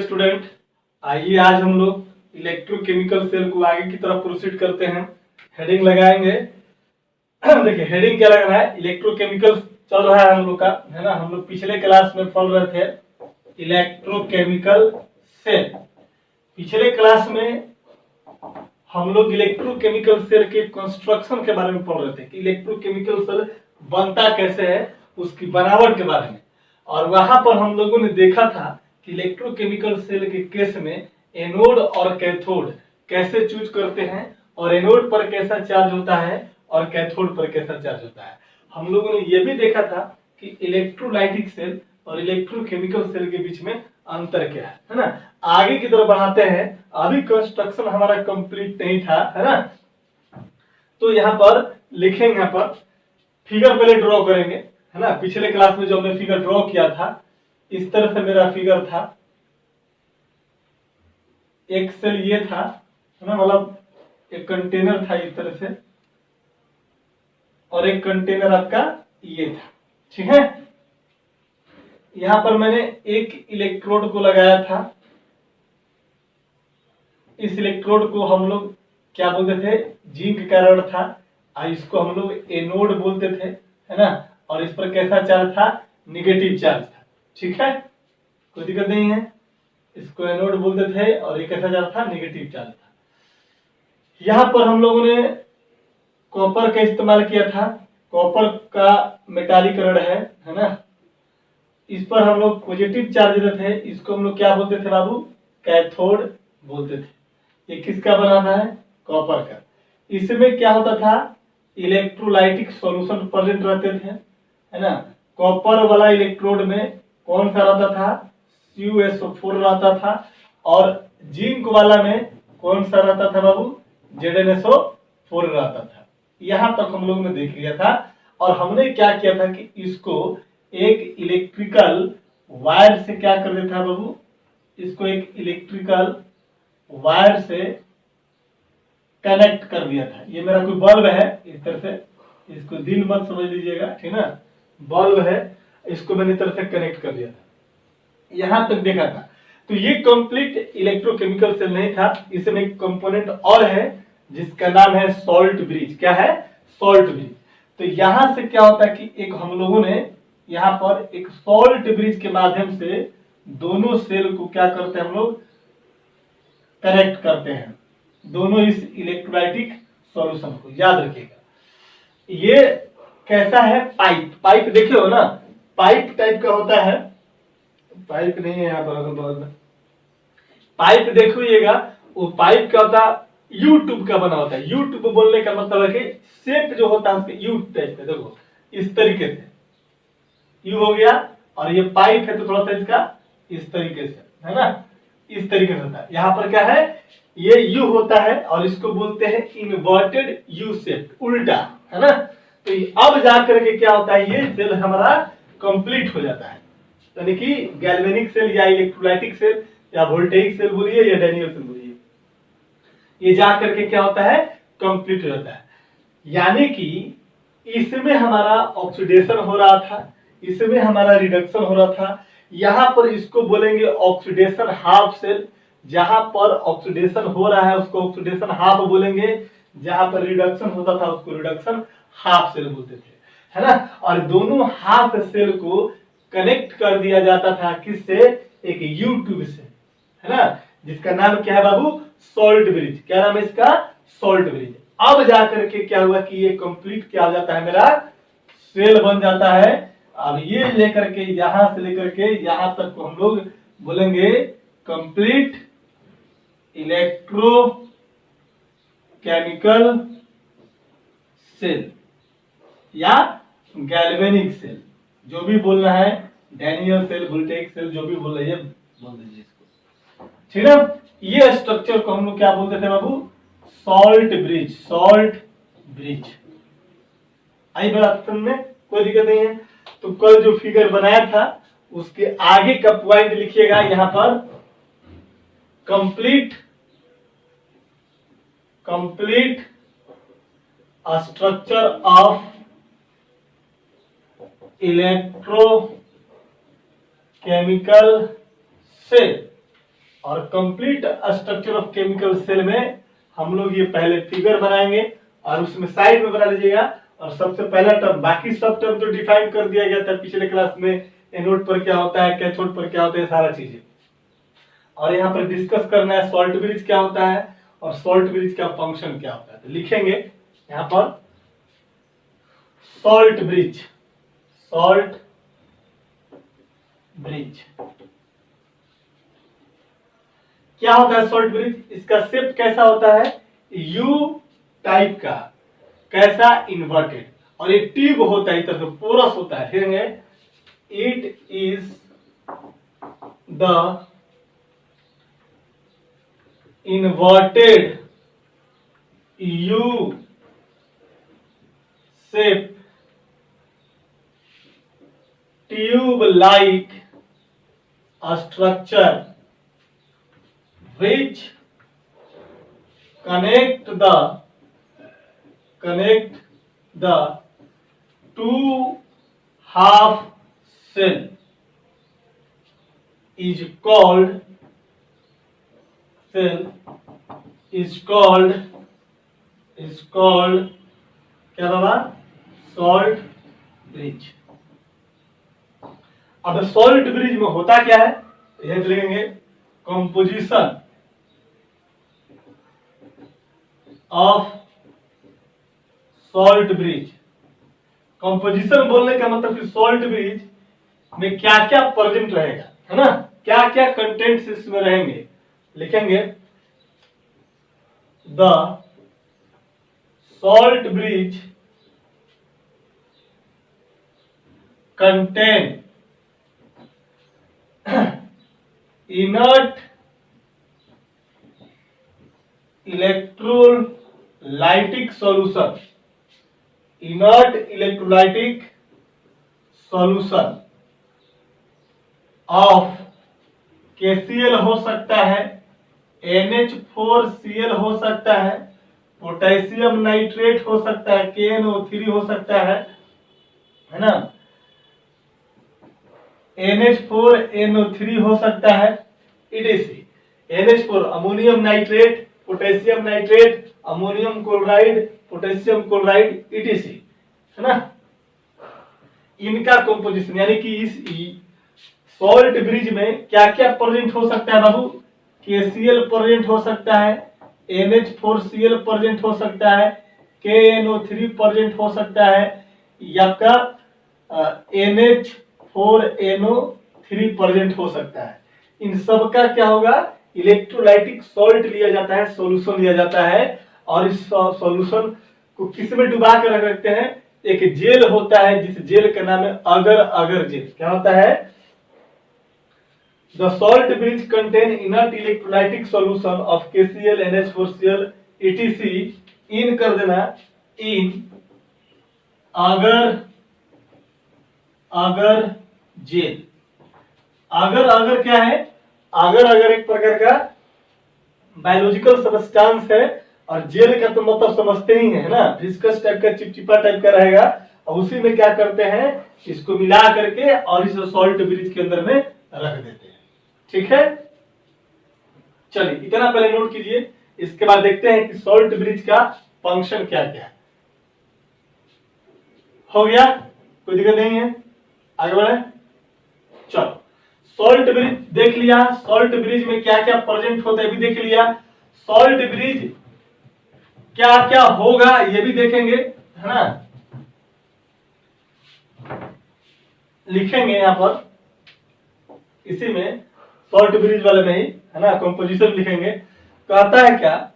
Student, आइए आज हम लोग इलेक्ट्रोकेमिकल सेल को आगे की तरफ प्रोसीड करते हैं। हेडिंग लगाएंगे। देखिए हेडिंग क्या लग रहा है, इलेक्ट्रोकेमिकल चल रहा है हम लोग का, है ना। हम लोग पिछले क्लास में पढ़ रहे थे इलेक्ट्रोकेमिकल सेल। पिछले क्लास में हम लोग इलेक्ट्रोकेमिकल सेल के कंस्ट्रक्शन के बारे में पढ़ रहे थे कि इलेक्ट्रोकेमिकल सेल बनता कैसे है, उसकी बनावट के बारे में। और वहां पर हम लोगों ने देखा था कि इलेक्ट्रोकेमिकल सेल के केस में एनोड और कैथोड कैसे चूज करते हैं, और एनोड पर कैसा चार्ज होता है और कैथोड पर कैसा चार्ज होता है। हम लोगों ने यह भी देखा था कि इलेक्ट्रोलाइटिक सेल और इलेक्ट्रोकेमिकल सेल के बीच में अंतर क्या है ना। आगे की तरफ बढ़ाते हैं, अभी कंस्ट्रक्शन हमारा कंप्लीट नहीं था, है ना। तो यहाँ पर लिखेंगे, यहाँ पर फिगर पहले ड्रॉ करेंगे, है ना। पिछले क्लास में जो हमने फिगर ड्रॉ किया था, इस तरह से मेरा फिगर था। एक सेल ये था, है ना, मतलब एक कंटेनर था इस तरह से, और एक कंटेनर आपका ये था, ठीक है। यहां पर मैंने एक इलेक्ट्रोड को लगाया था। इस इलेक्ट्रोड को हम लोग क्या बोलते थे, जिंक का रॉड था, और इसको हम लोग एनोड बोलते थे, है ना। और इस पर कैसा चार्ज था, निगेटिव चार्ज था, ठीक है, कोई दिक्कत नहीं है। इसको एनोड बोलते थे और ये कैसा चार्ज था, निगेटिव चार्ज था। यहां पर हम लोगों ने कॉपर का इस्तेमाल किया था। कॉपर का मेटालिक रॉड है ना। इस पर हम लोग पॉजिटिव चार्ज देते थे, इसको हम लोग क्या बोलते थे बाबू, कैथोड बोलते थे। ये किसका बना था, कॉपर का। इसमें क्या होता था, इलेक्ट्रोलाइटिक सॉल्यूशन प्रेजेंट रहते थे, है ना। कॉपर वाला इलेक्ट्रोड में कौन सा रहता था, CuSO4 रहता था, और जिंक वाला में कौन सा रहता था बाबू, ZnSO4 रहता था। यहां तक हम लोगों ने देख लिया था। और हमने क्या किया था कि इसको एक इलेक्ट्रिकल वायर से क्या कर देता बाबू, इसको एक इलेक्ट्रिकल वायर से कनेक्ट कर दिया था। ये मेरा कोई बल्ब है, इस तरह से, इसको दिल मत समझ लीजिएगा, ठीक ना। बल्ब है, इसको मैंने इस तरह से कनेक्ट कर दिया था, यहां तक देखा था। तो ये कंप्लीट इलेक्ट्रोकेमिकल सेल नहीं था, इसमें एक कंपोनेंट और है जिसका नाम है सॉल्ट ब्रिज। क्या है, सॉल्ट ब्रिज। तो यहां से क्या होता है कि एक हम लोगों ने यहां पर एक सॉल्ट ब्रिज के माध्यम से दोनों सेल को क्या करते हैं, हम लोग कनेक्ट करते हैं, दोनों इस इलेक्ट्रोलाइटिक सॉल्यूशन को। याद रखिएगा ये कैसा है, पाइप। पाइप देखे हो ना, पाइप टाइप का होता है। पाइप नहीं है यहाँ पर, अगल बगल में पाइप देखिएगा। वो पाइप क्या होता है, यूट्यूब का बना होता है। यूट्यूब बोलने का मतलब है कि शेप जो होता है उसके यू टाइप में, देखो इस तरीके से यू हो गया, और ये पाइप है तो थोड़ा सा इसका इस तरीके से, है ना, इस तरीके से होता है। यहाँ पर क्या है, ये यू होता है और इसको बोलते हैं इन्वर्टेड यू शेप, उल्टा, है ना। तो अब जाकर के क्या होता है, ये सेल हमारा कंप्लीट हो जाता है। यानी कि गैल्वेनिक सेल या इलेक्ट्रोलाइटिक सेल या वोल्टेइक सेल बोलिए या डैनियल सेल बोलिए, ये जाकर के क्या होता है, कंप्लीट हो जाता है। यानी कि इसमें हमारा ऑक्सीडेशन हो रहा था, इसमें हमारा रिडक्शन हो रहा था। यहां पर इसको बोलेंगे ऑक्सीडेशन हाफ सेल। जहां पर ऑक्सीडेशन हो रहा है उसको ऑक्सीडेशन हाफ बोलेंगे, जहां पर रिडक्शन होता था उसको रिडक्शन हाफ सेल बोलते थे, है ना। और दोनों हाफ सेल को कनेक्ट कर दिया जाता था किससे, एक यू ट्यूब से, है ना, जिसका नाम क्या है बाबू, सॉल्ट ब्रिज। क्या नाम है इसका, सॉल्ट ब्रिज। अब जाकर के क्या हुआ कि ये कंप्लीट क्या हो जाता है, मेरा सेल बन जाता है। अब ये लेकर के यहां से लेकर के यहां तक को हम लोग बोलेंगे कंप्लीट इलेक्ट्रो केमिकल सेल या गैल्वेनिक सेल, जो भी बोलना है, डैनियल सेल, वोल्टेइक सेल, जो भी बोल रही है बोल दीजिए इसको, ठीक है। ये स्ट्रक्चर को हम लोग क्या बोलते थे बाबू, सॉल्ट ब्रिज। सॉल्ट ब्रिज आई बात में, कोई दिक्कत नहीं है। तो कल जो फिगर बनाया था उसके आगे का पॉइंट लिखिएगा यहां पर, complete structure of electrochemical cell. और complete structure of chemical cell में हम लोग ये पहले फिगर बनाएंगे और उसमें साइड में बना लीजिएगा। और सबसे पहला टर्म, बाकी सब टर्म तो डिफाइन कर दिया गया था पिछले क्लास में, एनोड पर क्या होता है, कैथोड पर क्या होता है, सारा चीजें। और यहाँ पर डिस्कस करना है सॉल्ट ब्रिज क्या होता है और सॉल्ट ब्रिज का फंक्शन क्या होता है। तो लिखेंगे यहाँ पर सॉल्ट ब्रिज, सॉल्ट ब्रिज क्या होता है। सॉल्ट ब्रिज, इसका शेप कैसा होता है, यू टाइप का, कैसा, इन्वर्टेड, और एक ट्यूब होता है, इस तरह से पोरस होता है। लिखेंगे it is the inverted U shape tube like a structure which connect the two half shell is called क्या बाबा, सॉल्ट ब्रिज। अब सॉल्ट ब्रिज में होता क्या है, यह लिखेंगे composition of salt bridge. Composition बोलने का मतलब कि सॉल्ट ब्रिज में क्या क्या प्रेजेंट रहेगा, है ना, क्या क्या कंटेंट्स इसमें रहेंगे। लिखेंगे the salt bridge contain inert electrolytic solution, inert electrolytic solution of KCl हो सकता है, NH4Cl हो सकता है, पोटेशियम नाइट्रेट हो सकता है, KNO3 हो सकता है ना, NH4NO3 हो सकता है, ETC। NH4 ammonium nitrate, potassium nitrate, ammonium chloride, potassium chloride, ETC, है ना। इनका कंपोजिशन यानी कि इस सॉल्ट ब्रिज में क्या क्या प्रेजेंट हो सकता है बाबू, KCl प्रेजेंट हो सकता है, NH4Cl प्रेजेंट हो सकता है, KNO3 प्रेजेंट हो सकता है, या का NH4NO3 प्रेजेंट हो सकता है। इन सब का क्या होगा, इलेक्ट्रोलाइटिक सॉल्ट लिया जाता है, सॉल्यूशन लिया जाता है, और इस सॉल्यूशन को किस में डुबा कर रख रखते हैं, एक जेल होता है जिस जेल का नाम है अगर जेल। क्या होता है, The salt bridge contain inert electrolytic solution of KCl, NH4Cl, etc. in कर देना, in अगर जेल। अगर क्या है, अगर एक प्रकार का बायोलॉजिकल सब्सटेंस है, और जेल का तो मतलब समझते ही है ना, विस्कस टाइप का, चिपचिपा टाइप का रहेगा, और उसी में क्या करते हैं, इसको मिला करके और इस सॉल्ट ब्रिज के अंदर में रख देते हैं। ठीक है, चलिए इतना पहले नोट कीजिए, इसके बाद देखते हैं कि सॉल्ट ब्रिज का फंक्शन क्या क्या है। हो गया, कोई दिक्कत नहीं है, आगे बढ़े। चलो, सॉल्ट ब्रिज देख लिया, सॉल्ट ब्रिज में क्या क्या प्रेजेंट होता है भी देख लिया, सॉल्ट ब्रिज क्या क्या होगा ये भी देखेंगे, है ना। लिखेंगे यहां पर इसी में सॉल्ट ब्रिज वाले में ही, है ना, कंपोजिशन लिखेंगे। कहता है क्या,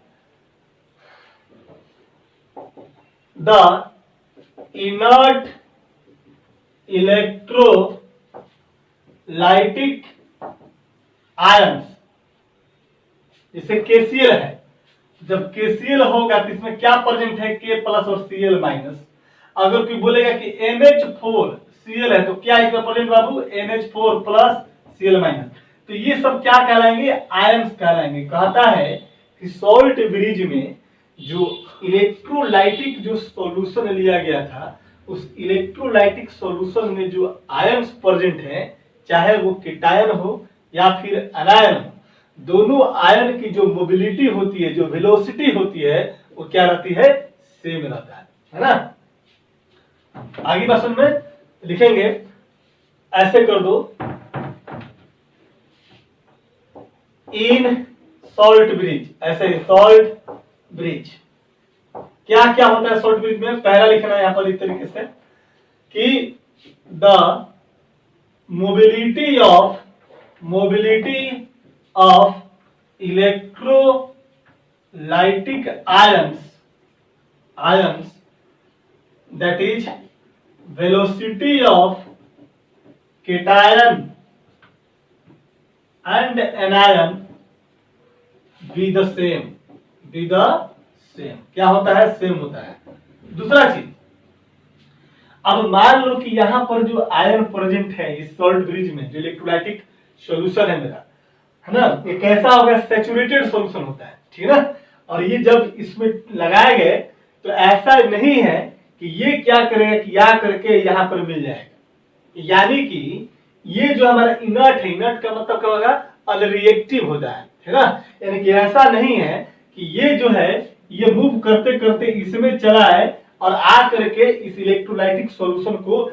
द इनर्ट इलेक्ट्रोलाइटिक आयंस, जैसे KCl है, जब KCl होगा तो इसमें क्या प्रेजेंट है, K प्लस और Cl माइनस। अगर कोई बोलेगा कि NH4Cl है तो क्या इसमें प्रेजेंट बाबू, NH4 प्लस Cl माइनस। तो ये सब क्या कहलाएंगे, आयंस कहलाएंगे। कहता है कि सॉल्ट ब्रिज में जो इलेक्ट्रोलाइटिक जो सॉल्यूशन लिया गया था, उस इलेक्ट्रोलाइटिक सॉल्यूशन में जो आयंस प्रेजेंट है, चाहे वो कीटायन हो या फिर अनायन हो, दोनों आयन की जो मोबिलिटी होती है, जो वेलोसिटी होती है, वो क्या रहती है, सेम रहता है ना। आगे क्वेश्चन में लिखेंगे, ऐसे कर दो, इन सॉल्ट ब्रिज, ऐसे सॉल्ट ब्रिज, क्या क्या होता है सॉल्ट ब्रिज में, पहला लिखना है यहां पर इस तरीके से कि the mobility of electrolytic ions that is velocity of cation and anion be the same, क्या होता है, सेम होता है। दूसरा चीज, अब मान लो कि यहां पर जो आयन प्रेजेंट है इस सॉल्ट ब्रिज में, जो इलेक्ट्रोलाइटिक सॉल्यूशन है मेरा, है ना, ये कैसा होगा, सैचुरेटेड सॉल्यूशन होता है, ठीक है ना। और ये जब इसमें लगाए गए तो ऐसा नहीं है कि ये क्या करेगा कि या करके यहां पर मिल जाएगा, यानी कि ये जो हमारा इनर्ट है, इनर्ट का मतलब क्या होगा, अनरिएक्टिव होता है ना। यानी कि ऐसा नहीं है कि ये जो है ये मूव करते करते इसमें चला है और आ करके इस इलेक्ट्रोलाइटिक सॉल्यूशन को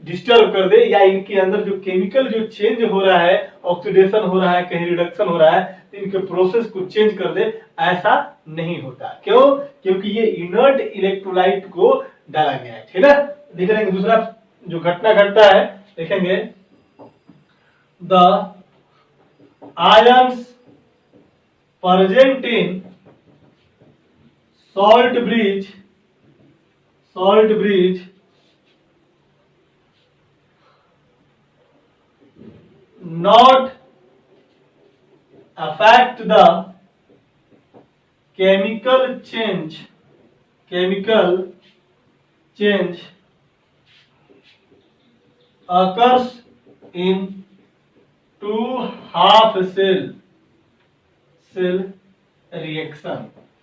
डिस्टर्ब कर दे, या इनके अंदर जो केमिकल जो चेंज हो रहा है, ऑक्सीडेशन हो रहा है, कहीं रिडक्शन हो रहा है, तो इनके प्रोसेस को चेंज कर दे, ऐसा नहीं होता। क्यों? क्योंकि ये इनर्ट इलेक्ट्रोलाइट को डाला गया है, ठीक है। देख रहे हैं दूसरा जो घटना घटता है, देखेंगे the ions present in salt bridge not affect the chemical change occurs in two half cell reaction,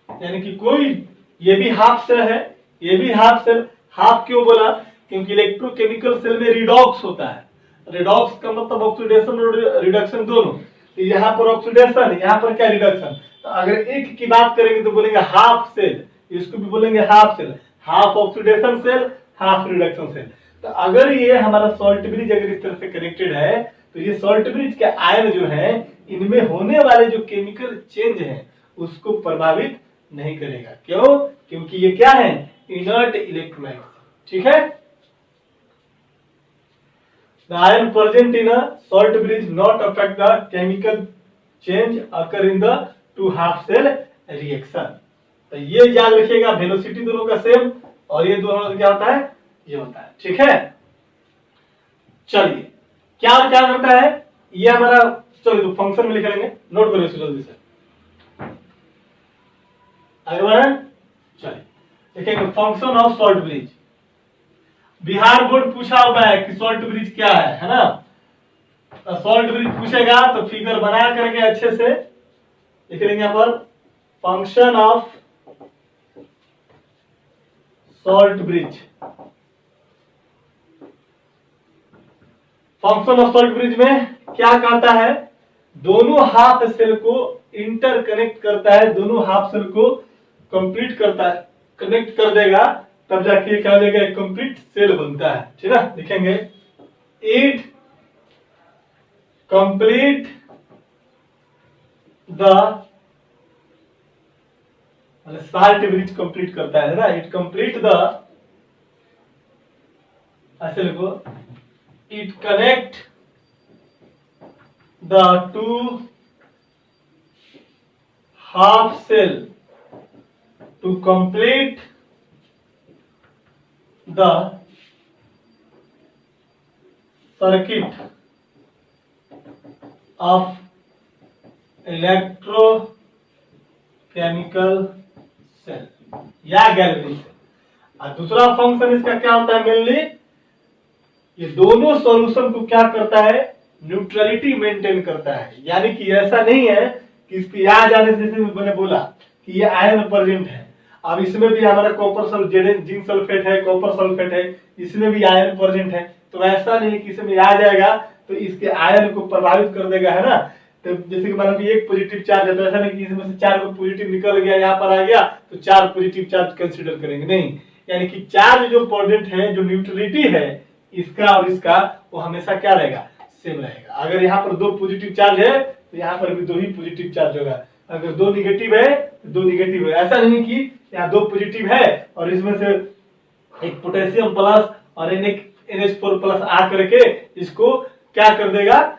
यानी कि कोई ये भी हाफ सेल है, ये भी हाफ सेल। हाफ क्यों बोला? क्योंकि इलेक्ट्रोकेमिकल सेल में रिडॉक्स होता है। रिडॉक्स का मतलब ऑक्सीडेशन और रिडक्शन दोनों। तो यहाँ पर ऑक्सीडेशन, यहाँ पर क्या रिडक्शन। तो अगर एक की बात करेंगे तो बोलेंगे हाफ सेल, इसको भी बोलेंगे half cell, half oxidation cell, half reduction cell. तो अगर ये हमारा सॉल्ट ब्रिज अगर इस तरह से कनेक्टेड है, तो ये सॉल्ट ब्रिज के आयन जो है, इनमें होने वाले जो केमिकल चेंज है उसको प्रभावित नहीं करेगा। क्यों? क्योंकि ये क्या है, इनर्ट इलेक्ट्रोलाइट, ठीक है। The ion present in a salt bridge not affect the chemical change occur in the two half cell reaction। तो ये याद रखिएगा, वेलोसिटी दोनों का सेम, और ये दोनों क्या होता है, ये होता है, ठीक है। चलिए क्या क्या करता है ये हमारा, चलिए तो फंक्शन में लिख लेंगे, नोट करो इसको जल्दी से, आगे बढ़े। चलिए देखेंगे function of salt bridge. Bihar board पूछा हुआ है कि सॉल्ट ब्रिज क्या है ना। तो सॉल्ट ब्रिज पूछेगा तो फिगर बना करके अच्छे से लिख लेंगे यहाँ पर, function of salt bridge. Function of salt bridge में क्या कहता है, दोनों हाफ सेल को इंटरकनेक्ट करता है, दोनों हाफ सेल को कंप्लीट करता है, कनेक्ट कर देगा, तब जाके क्या हो जाएगा, एक कंप्लीट सेल बनता है, ठीक है। लिखेंगे it complete the salt bridge complete करता है ना, इट कंप्लीट द, ऐसे लिखो, it connect the two half cell to complete the circuit of electrochemical cell या गैल्वेनिक सेल। और दूसरा फंक्शन इसका क्या होता है, मेनली ये दोनों सॉल्यूशन को क्या करता है, न्यूट्रलिटी मेंटेन करता है। यानी कि ऐसा नहीं है कि इसके आ जाने से, जैसे मैंने बोला कि ये आयन प्रेजेंट है, अब इसमें भी हमारा कॉपर जिंक सल्फेट है, कॉपर सल्फेट है, इसमें भी आयरन प्रेजेंट है। तो ऐसा नहीं कि इसमें आ जाएगा तो इसके आयरन को प्रभावित कर देगा, है ना। तो जैसे कि मान लो कि एक पॉजिटिव चार्ज है, तो ऐसा नहीं कि इसमें से 4 को पॉजिटिव निकल गया यहाँ पर आ गया तो 4 पॉजिटिव चार्ज कंसीडर करेंगे, नहीं। यानी कि चार्ज जो प्रोडक्ट है, जो न्यूट्रलिटी है इसका और इसका, वो हमेशा क्या रहेगा, सेम रहेगा। अगर यहाँ पर 2 पॉजिटिव चार्ज है तो यहाँ पर भी 2 ही पॉजिटिव चार्ज होगा, अगर 2 निगेटिव है तो 2 निगेटिव है। ऐसा नहीं कि यहाँ 2 पॉजिटिव है और इसमें से एक पोटेशियम प्लस और NH4 प्लस आ करके इसको क्या कर देगा,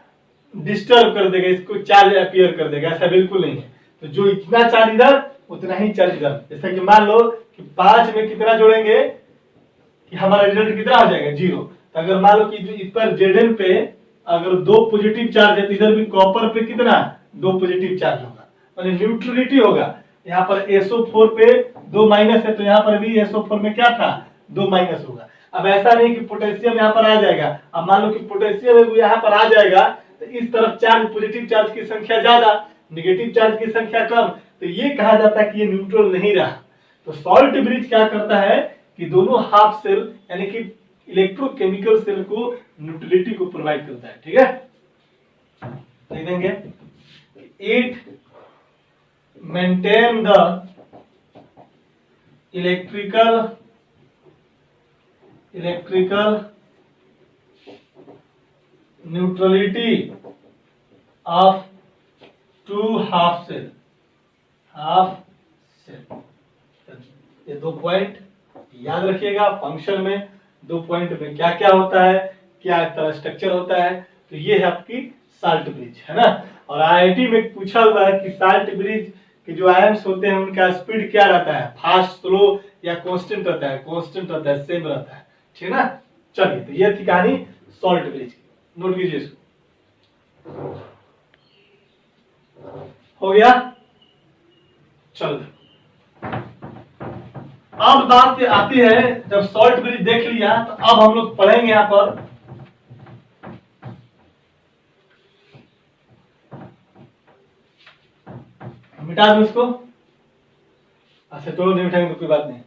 डिस्टर्ब कर देगा, इसको चार्ज अपीयर कर देगा, ऐसा बिल्कुल नहीं है। तो जो इतना चार्ज इधर उतना ही चार्ज इधर। जैसा कि मान लो कि 5 में कितना जोड़ेंगे कि हमारा रिजल्ट कितना आ जाएगा, 0। तो अगर मान लो कि इस पर Zn पे अगर 2 पॉजिटिव चार्ज है तो इधर भी कॉपर पे कितना 2 पॉजिटिव चार्ज होगा, माने न्यूट्रलिटी होगा। यहाँ पर SO4 पे 2 माइनस है तो यहाँ पर भी SO4 में क्या था, 2 माइनस होगा। अब ऐसा नहीं कि पोटेशियम यहाँ पर आ जाएगा, अब मान लो कि पोटेशियम यहाँ पर आ जाएगा तो इस तरफ चार्ज, पॉजिटिव चार्ज की संख्या ज्यादा, नेगेटिव चार्ज की संख्या कम, तो ये कहा जाता है कि ये न्यूट्रल नहीं रहा। तो सॉल्ट ब्रिज क्या करता है कि दोनों हाफ सेल यानी कि इलेक्ट्रोकेमिकल सेल को न्यूट्रलिटी को प्रोवाइड करता है, ठीक है। लिख देंगे it maintain the electrical neutrality of 2 half cell. ये 2 पॉइंट याद रखिएगा। फंक्शन में 2 पॉइंट में क्या क्या होता है, क्या तरह स्ट्रक्चर होता है, तो ये है आपकी साल्ट ब्रिज, है ना। और IIT में पूछा हुआ है कि साल्ट ब्रिज के जो आयन्स होते हैं उनका स्पीड क्या रहता है, फास्ट, स्लो या कांस्टेंट रहता है, कांस्टेंट रहता है, सेम रहता है, ठीक है ना। चलिए, तो ये थी कहानी सॉल्ट ब्रिज की, नोट कीजिए इसको। हो गया, चलो। अब बात आती है, जब सॉल्ट ब्रिज देख लिया तो अब हम लोग पढ़ेंगे यहां पर मिटा दूं इसको, अच्छा तो नहीं मिटाएंगे तो कोई बात नहीं।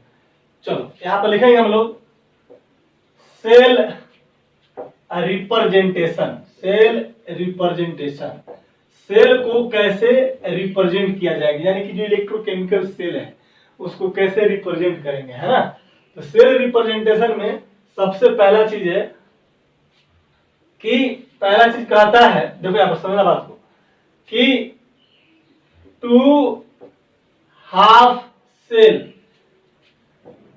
चलो यहां पर लिखेंगे हम लोग सेल रिप्रेजेंटेशन। सेल को कैसे रिप्रेजेंट किया जाएगा, यानी कि जो इलेक्ट्रोकेमिकल सेल है उसको कैसे रिप्रेजेंट करेंगे, है ना। तो सेल रिप्रेजेंटेशन में सबसे पहला चीज है कि पहला चीज कहता है, देखो यहां पर समझना बात को, कि 2 half cell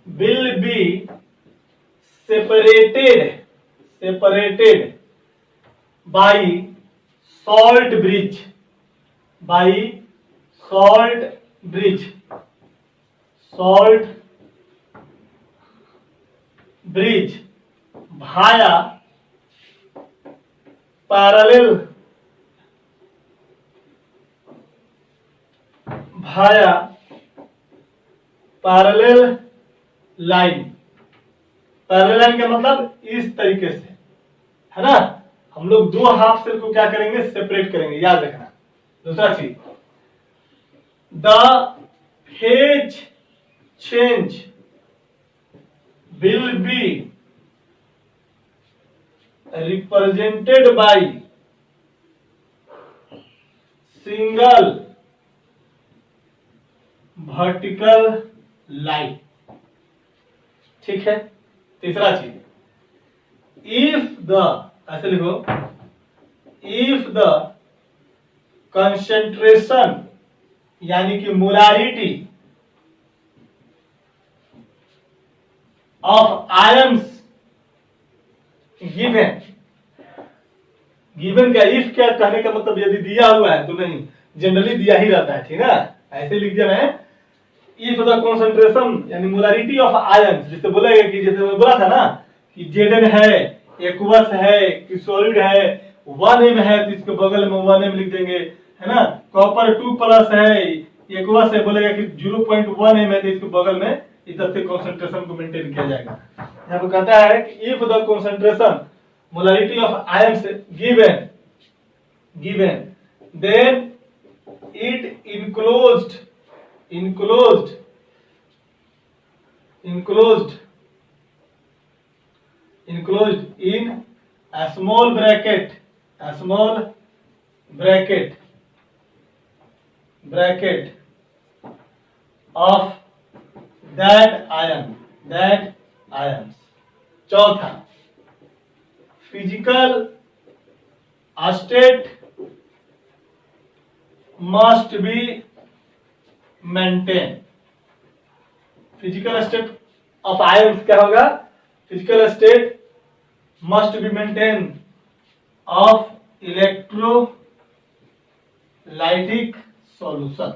will be separated by salt bridge via parallel line. Parallel line का मतलब इस तरीके से, है ना। हम लोग 2 हाफ सेल को क्या करेंगे, सेपरेट करेंगे, याद रखना। दूसरा चीज, the phase change will be represented by single vertical line, ठीक है। तीसरा चीज, इफ द, ऐसे लिखो, इफ द कंसंट्रेशन यानी कि मोलारिटी ऑफ आयंस गिवन का इफ क्या कहने का मतलब, यदि दिया हुआ है तो नहीं, जनरली दिया ही रहता है, ठीक है। ऐसे लिख दिया मैं, इफ द कंसंट्रेशन यानी मोलारिटी ऑफ आयंस, जिससे बोलेगा कि जैसे मैं बोला था ना कि Zn है, एक्वस है, कि सॉलिड है, 1m है तो इसके बगल में 1m लिख देंगे, है ना। कॉपर 2 प्लस है, एक्वस है, बोलेगा कि 0.1m है तो इसके बगल में इधर से कंसंट्रेशन को मेंटेन किया जाएगा। यहाँ पे कहता है कि if the concentration molarity of ions given then it enclosed in a small bracket bracket of that ion. चौथा, physical state must be maintain. Physical state of ions क्या होगा? Physical state must be maintain of electrolytic solution.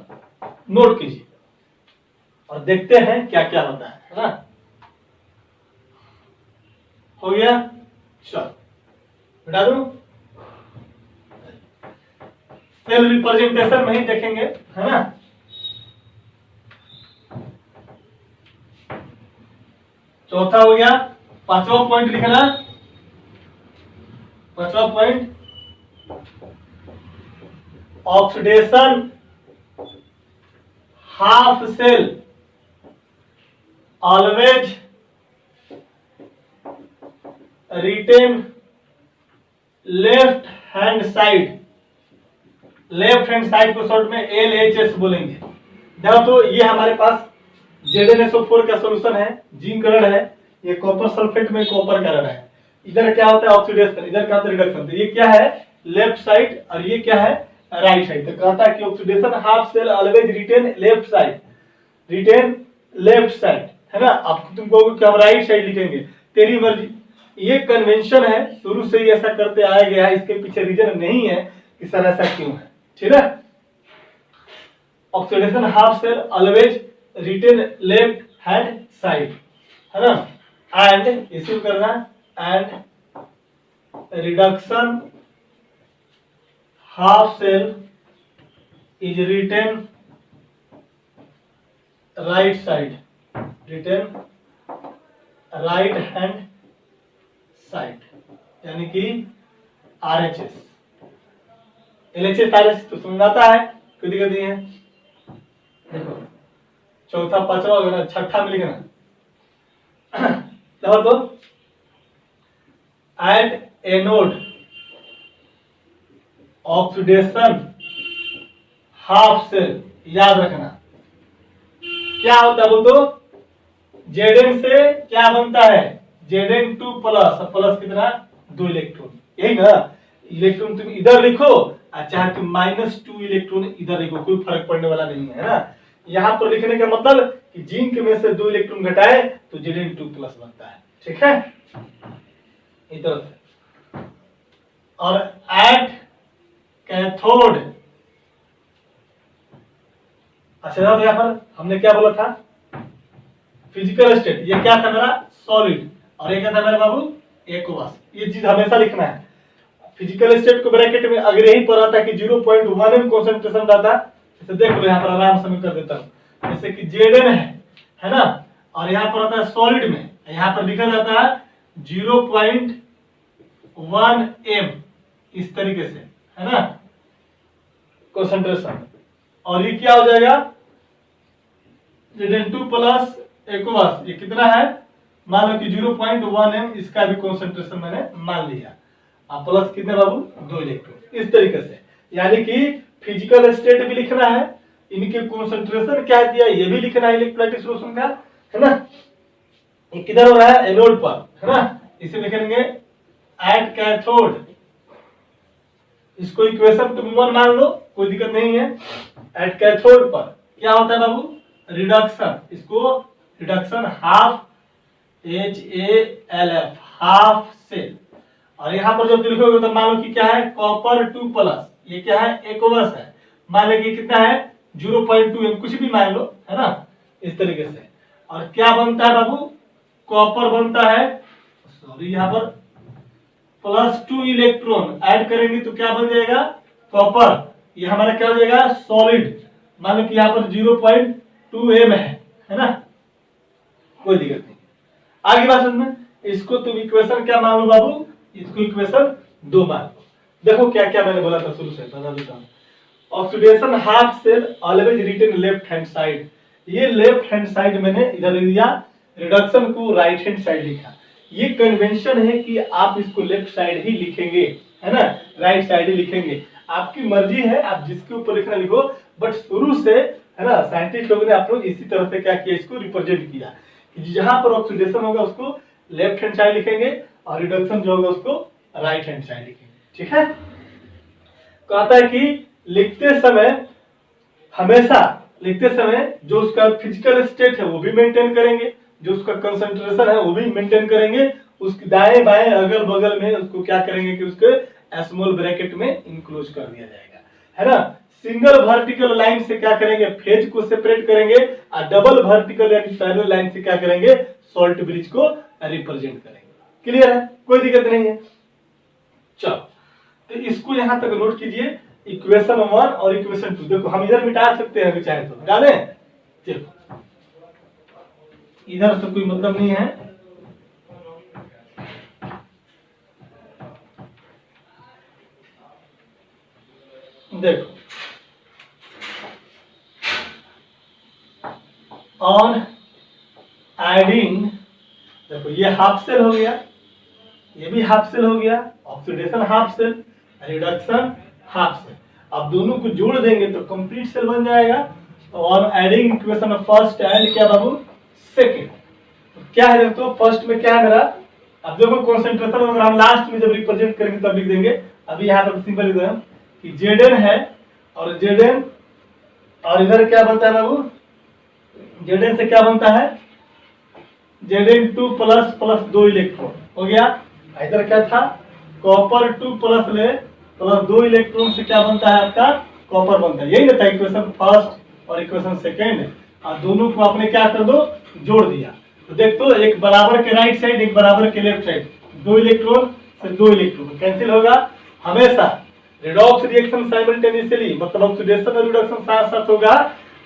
Note कीजिए और देखते हैं क्या क्या होता है ना। हो गया? चलो बिठा दूं। सेल रिप्रेजेंटेशन में ही देखेंगे, है ना। चौथा हो गया। पांचवा पॉइंट लिखना। पांचवा point, oxidation half cell always written left hand side. Left hand side को शॉर्ट में LHS बोलेंगे। देखो तो ये हमारे पास ZnSO4 का सॉल्यूशन है, जिंक कलर है, ये कॉपर सल्फेट में कॉपर कलर है। इधर क्या होता है? ऑक्सीडेशन, इधर क्या होता है? रिडक्शन। तो ये क्या है? लेफ्ट साइड और ये क्या है? Right side. तो कहता है कि oxidation half cell always written left side, written left side, है ना। अब तुम कहोगे कि हम राइट साइड लिखेंगे, तेरी मर्जी। ये कन्वेंशन है, शुरू से ही ऐसा करते आया गया है, इसके पीछे रीजन नहीं है कि सर ऐसा क्यों है, ठीक है। Oxidation half cell always written left hand side, है ना। एंड इसी को करना, and reduction half cell is written right side, written right hand side, यानी कि RHS। LHS RHS तो समझाता है, कोई दिक्कत नहीं है। देखो चौथा, पांचवा हो गया, छठा में लिखना। तो at anode oxidation half cell, याद रखना क्या होता है बोल तो, Zn से क्या बनता है? Zn2 प्लस, प्लस कितना? 2 इलेक्ट्रॉन, यही ना। इलेक्ट्रॉन तुम इधर लिखो और चाहे तुम -2 इलेक्ट्रॉन इधर लिखो, कोई फर्क पड़ने वाला नहीं है ना। यहाँ पर लिखने का मतलब कि जिंक में से 2 इलेक्ट्रॉन घटाए तो Zn2 प्लस बनता है, ठीक है। इधर से, और एट कैथोड, अच्छा यहाँ पर हमने क्या बोला था? Physical state. ये क्या था मेरा? सॉलिड। और ये क्या था मेरे बाबू? एक्वस। ये चीज हमेशा लिखना है। फिजिकल स्टेट को ब्रैकेट में अगर यही पर आता कि 0.1 m कॉन्सेंट्रेशन रहता, जैसे देख लो यहाँ पर आराम से मैं कर देता हूँ, जैसे कि Zn है ना, और यहाँ पर आता है सॉलिड में, यहाँ पर लिखा जाता है 0.1 m, इस तरीके से, है ना, कॉन्सेंट्रेशन। और ये क्या हो जाएगा? Zn2 प्लस एक्वस, ये कितना है? मान लो कि 0.1 m, इसका भी कॉन्सेंट्रेशन मैंने मान लिया। अब प्लस कितने बाबू? 2 इलेक्ट्रॉन, इस तरीके से। यानी कि फिजिकल स्टेट भी लिखना है, इनके कॉन्सेंट्रेशन क्या दिया ये भी लिखना है इलेक्ट्रोलाइटिक सॉल्यूशन का, है ना। ये किधर हो रहा है? एनोड पर, है ना। इसे लिखेंगे एट कैथोड। इसको इक्वेशन तुम 1 मान लो, कोई दिक्कत नहीं है। एट कैथोड पर क्या होता है बाबू? रिडक्शन। इसको reduction half HALF, half cell. और यहाँ पर जब लिखोगे तो मान लो कि क्या है? कॉपर 2 प्लस, ये क्या है? एक्वस है। मान लीजिए कितना है? 0.2 m, कुछ भी मान लो, है ना, इस तरीके से। और क्या बनता है बाबू? कॉपर बनता है, सॉरी यहाँ पर +2 इलेक्ट्रॉन ऐड करेंगे तो क्या बन जाएगा? कॉपर। ये हमारा क्या हो जाएगा? सॉलिड। मान लो कि यहाँ पर 0.2 m है ना, कोई दिक्कत नहीं। आगे बात समझ, इसको तुम इक्वेशन क्या मान लो बाबू? इसको इक्वेशन 2 मान लो। देखो क्या क्या मैंने बोला था शुरू से, बता देता हूं। Oxidation half cell always written left hand side, ये लेफ्ट हैंड साइड मैंने इधर लिया, रिडक्शन को राइट हैंड साइड लिखा। ये कन्वेंशन है कि आप इसको लेफ्ट साइड ही लिखेंगे, है ना, राइट साइड ही लिखेंगे। आपकी मर्जी है, आप जिसके ऊपर लिखना लिखो, बट शुरू से है ना साइंटिस्ट लोगों ने आप लोग इसी तरह से क्या किया, इसको रिप्रेजेंट किया कि जहां पर ऑक्सीडेशन होगा उसको लेफ्ट हैंड साइड लिखेंगे और रिडक्शन जो होगा उसको राइट हैंड साइड लिखेंगे। ठीक है, कहता है कि लिखते समय हमेशा लिखते समय जो उसका फिजिकल स्टेट है वो भी मेंटेन करेंगे, जो उसका कंसंट्रेशन है वो भी मेंटेन करेंगे, उसके दाएं बाएं अगल बगल में उसको क्या करेंगे कि उसके स्मॉल ब्रैकेट में इंक्लोज कर दिया जाएगा, है ना। सिंगल वर्टिकल लाइन से क्या करेंगे, फेज को सेपरेट करेंगे और डबल वर्टिकल यानी पैरेलल लाइन से क्या करेंगे, सॉल्ट ब्रिज को रिप्रेजेंट करेंगे। क्लियर है, कोई दिक्कत नहीं है। चलो तो इसको यहां तक नोट कीजिए, इक्वेशन 1 और इक्वेशन 2। देखो हम इधर मिटा सकते हैं, चाहे तो मिटा दें, देखो इधर तो कोई मतलब नहीं है, देखो ऑन एडिंग, देखो ये हाफ सेल हो गया, ये भी हाफ सेल हो गया, oxidation half cell, reduction half cell. अब दोनों को जोड़ देंगे तो कंप्लीट सेल बन जाएगा। On adding equation of first and क्या बाबू सेकंड, तो क्या है दोस्तों, फर्स्ट में क्या है मेरा, अब देखो कंसंट्रेशन अगर हम लास्ट में जब रिप्रेजेंट करेंगे तब लिख देंगे। अभी यहाँ पर सिंपल लिख दें कि Zn है और Zn, और इधर क्या बनता है बाबू, Zn से क्या बनता है, Zn2 प्लस प्लस 2 इलेक्ट्रॉन हो गया। इधर क्या था, कॉपर 2 प्लस 2 इलेक्ट्रॉन से क्या बनता है आपका, कॉपर बनता है। यही ना था इक्वेशन फर्स्ट और इक्वेशन सेकेंड, और दोनों को आपने क्या कर दो, जोड़ दिया। तो देख तो एक बराबर के राइट साइड, एक बराबर के लेफ्ट साइड, 2 इलेक्ट्रॉन से 2 इलेक्ट्रॉन कैंसिल होगा। हमेशा रिडॉक्स रिएक्शन साइमल्टेनियसली, मतलब ऑक्सीडेशन और रिडक्शन साथ साथ होगा,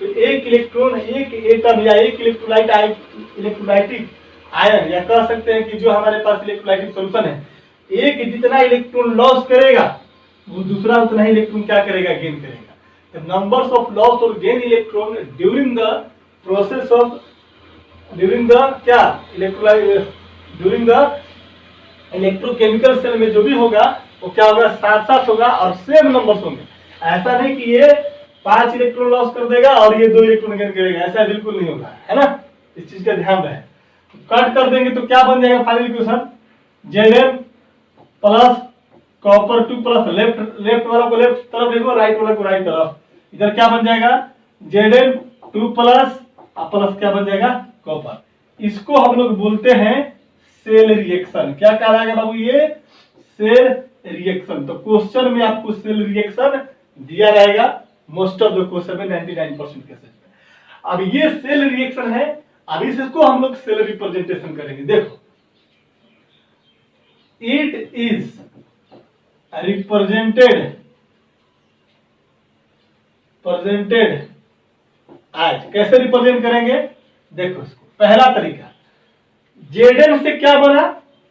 तो एक इलेक्ट्रॉन, एक एटम या एक इलेक्ट्रोलाइट, इलेक्ट्रोलाइटिक आयन, या कह सकते हैं कि जो हमारे पास इलेक्ट्रोलाइटिक सॉल्यूशन है, एक जितना इलेक्ट्रॉन लॉस करेगा वो दूसरा उतना ही इलेक्ट्रॉन क्या करेगा, गेन करेगा। द नंबर्स ऑफ लॉस और gain electron during the process of, during the क्या, electrolyte, during the electrochemical cell में जो भी होगा वो क्या होगा, साथ साथ होगा और सेम नंबर्स होंगे। ऐसा नहीं कि ये 5 इलेक्ट्रॉन लॉस कर देगा और ये 2 इलेक्ट्रॉन गेन करेगा, ऐसा बिल्कुल नहीं होगा, है ना। इस चीज का ध्यान रहे। कट कर देंगे तो क्या बन जाएगा final equation, Zn plus copper 2 plus left वाला को लेफ्ट तरफ लिखो, राइट वाला को राइट तरफ। इधर क्या बन जाएगा, Zn2 प्लस प्लस क्या बन जाएगा, कॉपर। इसको हम लोग बोलते हैं सेल रिएक्शन। क्या कहलाएगा बाबू, ये सेल रिएक्शन। तो क्वेश्चन में आपको सेल रिएक्शन दिया रहेगा, मोस्ट ऑफ द क्वेश्चन में 99% केसेस में। अब ये सेल रिएक्शन है, अब इसको हम लोग सेल रिप्रेजेंटेशन करेंगे। देखो इट इज रिप्रेजेंटेड आज, कैसे रिप्रेजेंट करेंगे, देखो इसको पहला तरीका, Zn से क्या बना,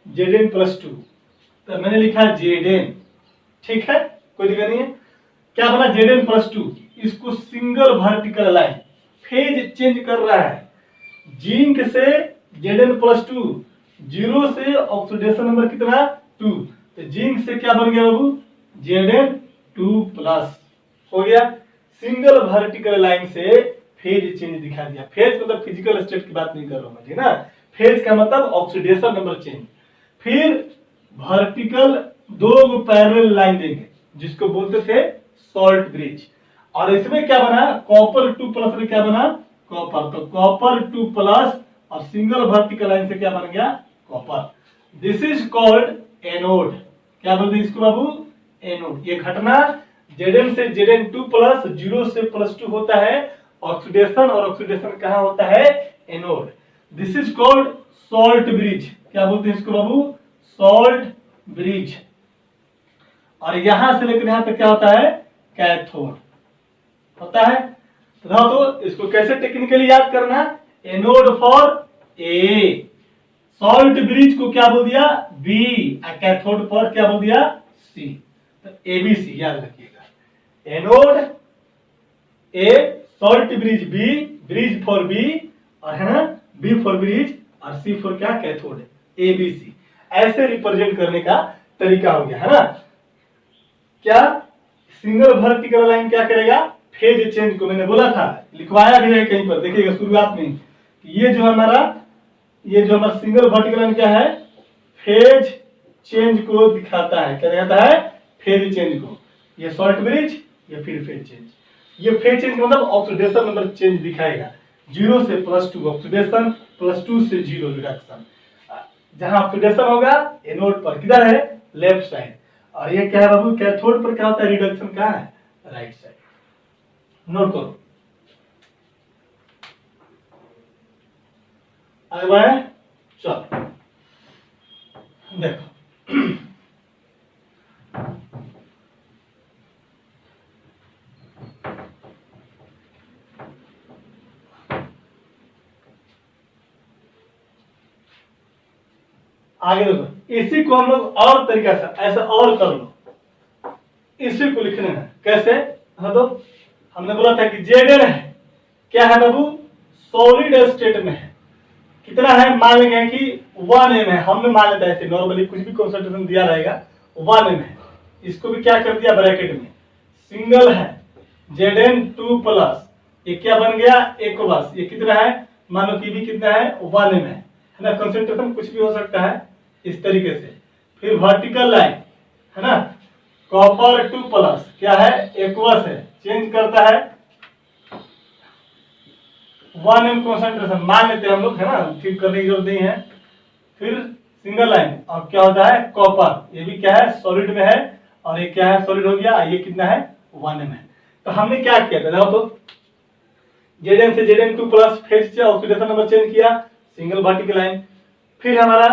Zn प्लस 2, तो मैंने लिखा Zn, ठीक है, कोई दिक्कत नहीं है। क्या बना, Zn प्लस 2, इसको single vertical line, phase change कर रहा है, जिंक से Zn प्लस 2, 0 से ऑक्सीडेशन नंबर कितना 2, तो जिंक से क्या बन गया बाबू, Zn2 प्लस हो गया। सिंगल वर्टिकल लाइन से फेज चेंज दिखा दिया। फेज मतलब फिजिकल स्टेट की बात नहीं कर रहा हूं मैं, ठीक ना, फेज का मतलब ऑक्सीडेशन नंबर चेंज। फिर वर्टिकल 2 पैरेलल लाइन देंगे जिसको बोलते थे सॉल्ट ब्रिज, और इसमें क्या बना, कॉपर 2 प्लस में क्या बना, कॉपर, तो कॉपर 2 प्लस और सिंगल वर्टिकल लाइन से क्या बन गया, copper. This is called anode. क्या बोलते हैं इसको बाबू, एनोड। ये घटना Zn से Zn2 प्लस 0 से प्लस 2 होता है ऑक्सीडेशन, और ऑक्सीडेशन कहाँ होता है, anode. This is called salt bridge. क्या बोलते हैं इसको बाबू, सॉल्ट ब्रिज। और यहां से लेकर यहां तक क्या होता है, कैथोड होता है। तो इसको कैसे टेक्निकली याद करना, anode for a, salt bridge को क्या बोल दिया, बी, कैथोड पर क्या बोल दिया, सी। तो एबीसी याद रखिएगा, anode A, salt bridge B, bridge for B, और है ना बी फॉर ब्रिज, और सी फॉर क्या, कैथोड, एबीसी। ऐसे रिप्रेजेंट करने का तरीका हो गया, है ना। क्या सिंगल वर्टिकल लाइन क्या करेगा, फेज चेंज को मैंने बोला था, लिखवाया भी है कहीं पर, देखिएगा शुरुआत में कि ये जो हमारा सिंगल वर्टिकल लाइन क्या है, फेज चेंज को दिखाता है। क्या दिखाता है? फेज चेंज को। ये शॉर्ट ब्रिज, ये फिर फेज चेंज। ये फेज चेंज मतलब ऑक्सीडेशन नंबर चेंज दिखाएगा, 0 से +2 ऑक्सीडेशन, +2 से 0 रिडक्शन। जहां ऑक्सीडेशन होगा एनोड पर, किधर है? Left side. और ये क्या है बाबू, कैथोड पर क्या होता है? रिडक्शन कहाँ है? Right side. नोट करो। आगे बढ़े, चलो देखो। आगे देखो, इसी को हम लोग और तरीका से ऐसा और कर लो, इसी को लिखने हैं कैसे? हाँ, तो हमने बोला था कि जेडन है, क्या है बाबू? सॉलिड स्टेट में है। कितना है? मान लेंगे कि 1 m है, हमने मान लेते हैं ऐसे नॉर्मली, कुछ भी कंसंट्रेशन दिया रहेगा 1 m है। इसको भी क्या कर दिया ब्रैकेट में, सिंगल है Zn2+, ये क्या बन गया? एक्वस। ये कितना है? मानो कि भी कितना है? 1 m है ना। कंसंट्रेशन कुछ भी हो सकता है इस तरीके से। फिर वर्टिकल लाइन है ना, कॉपर 2+, क्या है? एक्वस है, चेंज करता है 1 m कंसंट्रेशन मान लेते हैं हम लोग, है ना, ठीक करने की जरूरत नहीं है। फिर सिंगल लाइन, और क्या होता है? कॉपर। ये भी क्या है? सॉलिड में है, और ये क्या है? सॉलिड हो गया। ये कितना है? 1 m है। तो हमने क्या किया था देखो तो, Zn से Zn2+ phase oxidation number change किया, सिंगल वर्टिकल लाइन। फिर हमारा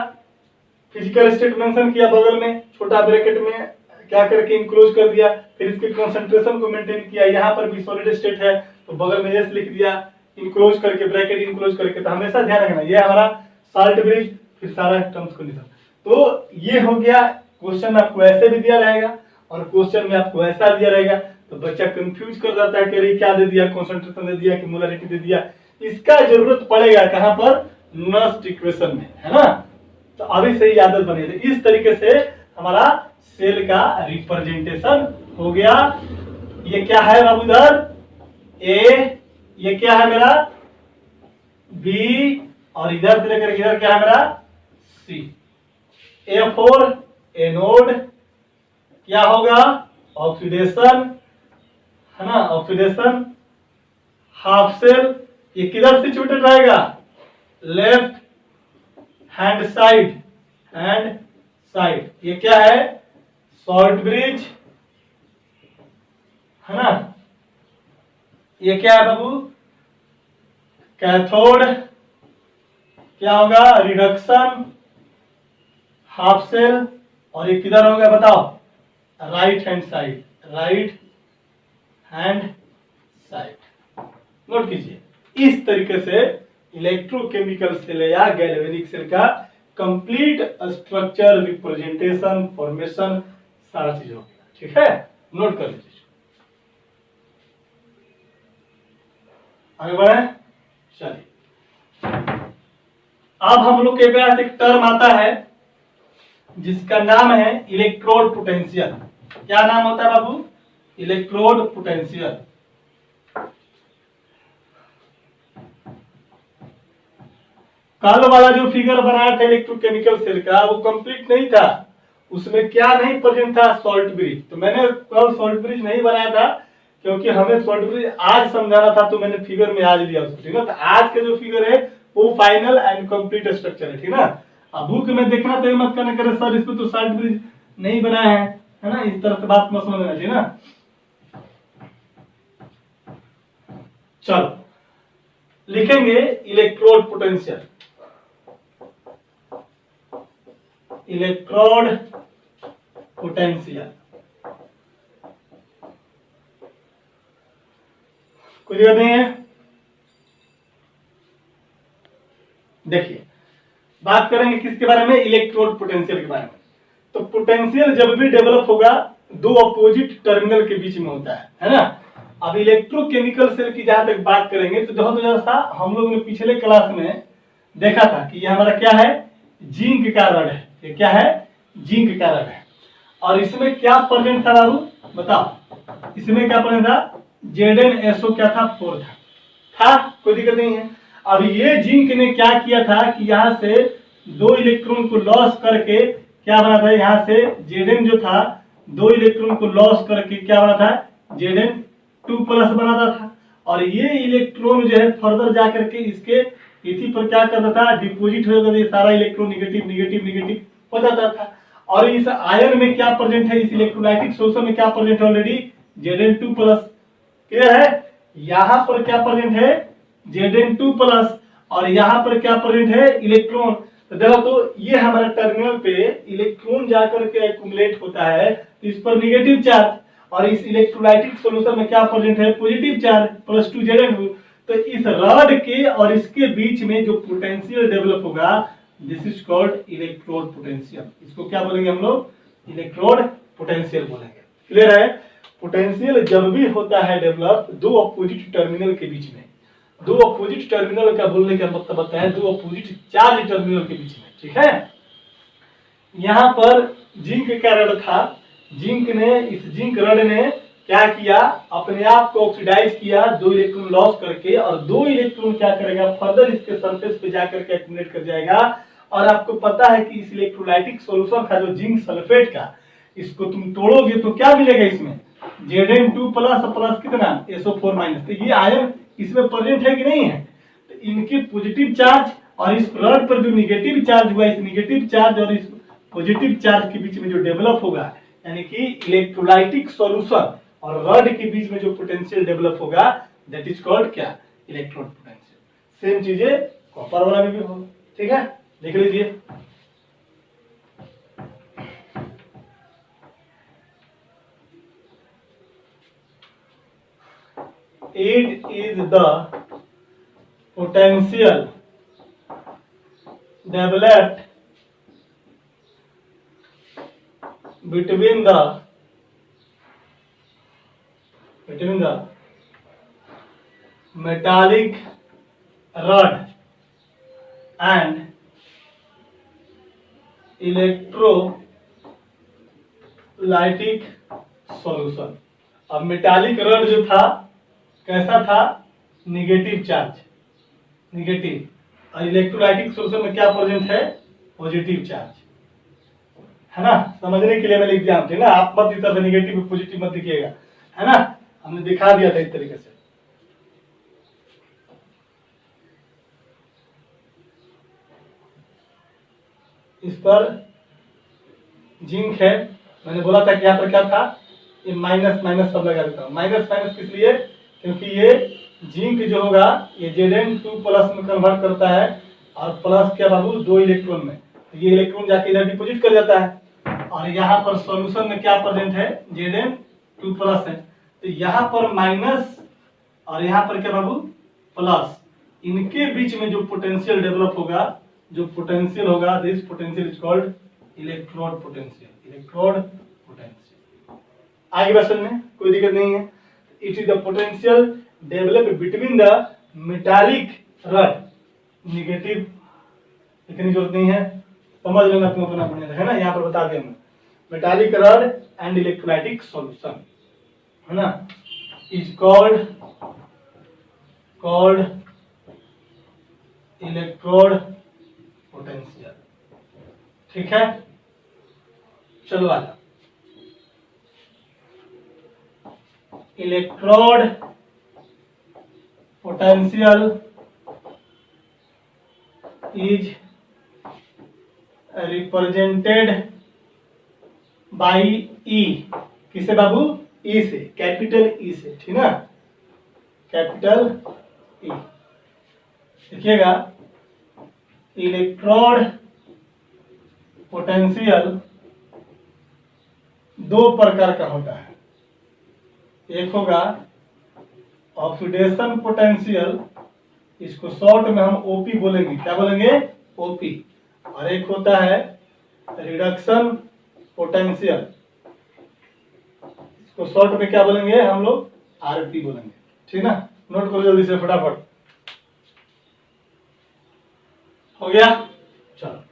फिजिकल स्टेट मेंशन किया बगल में, छोटा ब्रैकेट में क्या करके इनक्लोज कर दिया। फिर इसके कंसंट्रेशन को मेंटेन किया। यहाँ पर भी सॉलिड स्टेट है तो बगल में एस लिख दिया, इनक्लोज करके, ब्रैकेट इनक्लोज करके। तो हमेशा ध्यान रखना, ये हमारा साल्ट ब्रिज, फिर सारा टर्म्स कंडीशन। तो ये हो गया। क्वेश्चन में आपको ऐसे भी दिया रहेगा और क्वेश्चन में आपको ऐसा दिया रहेगा, तो बच्चा कंफ्यूज कर जाता है कि अरे क्या दे दिया, कंसंट्रेशन दे दिया कि मोलरिटी दे दिया। इसका जरूरत पड़ेगा कहां पर? नस्ट इक्वेशन में, है ना। तो अभी से ही आदत बनी है। इस तरीके से हमारा सेल का रिप्रेजेंटेशन हो गया। ये क्या है बाबू इधर? ए, ये क्या है मेरा? बी, और इधर से लेकर इधर क्या है मेरा? सी। A4 एनोड, क्या होगा? ऑक्सीडेशन, है ना, ऑक्सीडेशन। हाफ सेल, ये किधर सिचुएटेड रहेगा? Left hand side. ये क्या है? शॉर्ट ब्रिज, है ना। ये क्या है बाबू? कैथोड, क्या होगा? Reduction, half cell. और ये किधर होगा बताओ? Right hand side. नोट कीजिए, इस तरीके से इलेक्ट्रोकेमिकल सेल या गैल्वेनिक सेल का कंप्लीट स्ट्रक्चर, रिप्रेजेंटेशन, फॉर्मेशन, सारा चीज हो गया। ठीक है, नोट कर लीजिए। आगे बढ़े, चलिए। अब हम लोग के पास एक टर्म आता है जिसका नाम है इलेक्ट्रोड पोटेंशियल। क्या नाम होता है बाबू? Electrode potential. कल वाला जो फिगर बनाया था इलेक्ट्रोकेमिकल सेल का, वो कंप्लीट नहीं था। उसमें क्या नहीं प्रेजेंट था? Salt bridge. तो मैंने कल सॉल्ट ब्रिज नहीं बनाया था क्योंकि हमें सॉल्ट ब्रिज आज समझाना था, तो मैंने फिगर में आज लिया उसको। ठीक है, तो आज का जो फिगर है वो फाइनल एंड कंप्लीट स्ट्रक्चर है। ठीक है ना। अब बुक में देखना तो मत करना करे सर इसमें तो सॉल्ट ब्रिज नहीं बनाया है ना, इस तरह से बात मत समझना चाहिए ना। चलो लिखेंगे इलेक्ट्रोड पोटेंशियल। इलेक्ट्रोड पोटेंशियल कोई दिक्कत नहीं है। देखिए, बात करेंगे किसके बारे में? इलेक्ट्रोड पोटेंशियल के बारे में। तो पोटेंशियल जब भी डेवलप होगा दो अपोजिट टर्मिनल के बीच में होता है ना। अब इलेक्ट्रोकेमिकल सेल की जहां तक बात करेंगे तो जैसा हम लोग ने पिछले क्लास में देखा था कि ये हमारा क्या है? जिंक का रड है। ये क्या है? जिंक का रड है। और इसमें क्या प्रेजेंट था बाबू बताओ? इसमें क्या प्रेजेंट था? ZnSO क्या था, 4 था, कोई दिक्कत नहीं है। अब ये जिंक ने क्या किया था कि यहाँ से 2 इलेक्ट्रॉन को लॉस करके क्या बना था, यहाँ से Zn जो था 2 इलेक्ट्रॉन को लॉस करके क्या बना था, Zn2+ बनाता था। और ये इलेक्ट्रॉन जो है फर्दर जाकर के इसके इसी पर क्या करता था, डिपोजिट हो जाता था, ये सारा इलेक्ट्रॉन निगेटिव निगेटिव निगेटिव हो जाता था। और इस आयन में क्या प्रेजेंट है, इस इलेक्ट्रोलाइटिक सोल्यूशन में क्या प्रेजेंट है, ऑलरेडी Zn2+। क्लियर है, यहाँ पर क्या प्रेजेंट है, Zn2+, और यहाँ पर क्या प्रेजेंट है, इलेक्ट्रॉन। तो देखो, तो ये हमारे टर्मिनल पे इलेक्ट्रॉन जाकर के एक्युमुलेट होता है, तो इस पर निगेटिव चार्ज, और इस इलेक्ट्रोलाइटिक सॉल्यूशन में क्या प्रेजेंट है, पॉजिटिव चार्ज +2 Zn। तो इस रॉड के और इसके बीच में जो पोटेंशियल डेवलप होगा, this is called electrode potential. इसको क्या बोलेंगे हम लोग, इलेक्ट्रोड पोटेंशियल बोलेंगे। क्लियर है, पोटेंशियल जब भी होता है डेवलप दो अपोजिट टर्मिनल के बीच में, दो अपोजिट टर्मिनल का बोलने का मतलब होता है दो अपोजिट चार्ज टर्मिनल के बीच में, ठीक है। यहाँ पर जिंक का रड था, जिंक ने, इस जिंक रड ने क्या किया, अपने आप को ऑक्सीडाइज किया 2 इलेक्ट्रॉन लॉस करके, और 2 इलेक्ट्रॉन क्या करेगा, फर्दर इसके सरफेस पे जाकर के एक्युमुलेट कर जाएगा। और आपको पता है कि इस इलेक्ट्रोलाइटिक सॉल्यूशन का जो जिंक सल्फेट का, इसको तुम तोड़ोगे तो क्या मिलेगा, इसमें Zn2+ प्लस कितना, SO4-। तो ये आयन इसमें प्रेजेंट है कि नहीं है, तो इनके पॉजिटिव चार्ज और इस रड पर जो निगेटिव चार्ज हुआ, इस निगेटिव चार्ज और इस पॉजिटिव चार्ज के बीच में जो डेवलप होगा, यानी कि इलेक्ट्रोलाइटिक सॉल्यूशन और रड के बीच में जो पोटेंशियल डेवलप होगा, दैट इज कॉल्ड क्या, इलेक्ट्रोड पोटेंशियल। सेम चीजें कॉपर वाला में भी होगा, ठीक है, देख लीजिए। It is the potential developed between the metallic rod and electrolytic solution। अब मेटालिक रड जो था कैसा था, निगेटिव चार्ज, निगेटिव, और इलेक्ट्रोलाइटिक सोल्यूशन में क्या प्रेजेंट है, पॉजिटिव चार्ज, है ना। समझने के लिए मैं लिख दिया, ठीक ना, आप मत इस तरह से निगेटिव पॉजिटिव मत लिखिएगा, है ना, हमने दिखा दिया था इस तरीके से। इस पर जिंक है, मैंने बोला था कि यहाँ पर क्या था, ये माइनस माइनस सब लगा देता हूँ। माइनस माइनस किस लिए, क्योंकि ये जिंक जो होगा ये Zn2+ में कन्वर्ट करता है, और प्लस क्या बाबू, 2 इलेक्ट्रॉन में, तो ये इलेक्ट्रॉन जाके इधर डिपोजिट कर जाता है। और यहाँ पर सॉल्यूशन में क्या प्रेजेंट है, Zn2+ है, तो यहाँ पर माइनस और यहाँ पर क्या बाबू, प्लस, इनके बीच में जो पोटेंशियल डेवलप होगा, जो पोटेंशियल होगा, this potential is called electrode potential, electrode potential. आगे बात में कोई दिक्कत नहीं है। It is the potential develop between the metallic rod, negative इतनी जरूरत नहीं है, समझ लेना तुम अपना बढ़िया है ना, यहाँ पर बता दिया मैं, metallic rod and electrolytic solution, है ना, इज कॉल्ड इलेक्ट्रोड पोटेंशियल, ठीक है। चलो आगे, electrode potential is represented by E, किसे बाबू, ई से, कैपिटल ई से, ठीक ना, कैपिटल ई। देखिएगा, इलेक्ट्रोड पोटेंशियल 2 प्रकार का होता है, एक होगा ऑक्सीडेशन पोटेंशियल, इसको शॉर्ट में हम ओपी बोलेंगे, क्या बोलेंगे, ओपी, और एक होता है रिडक्शन पोटेंशियल, इसको शॉर्ट में क्या बोलेंगे हम लोग, आरपी बोलेंगे, ठीक ना। नोट करो जल्दी से फटाफट, हो गया, चलो।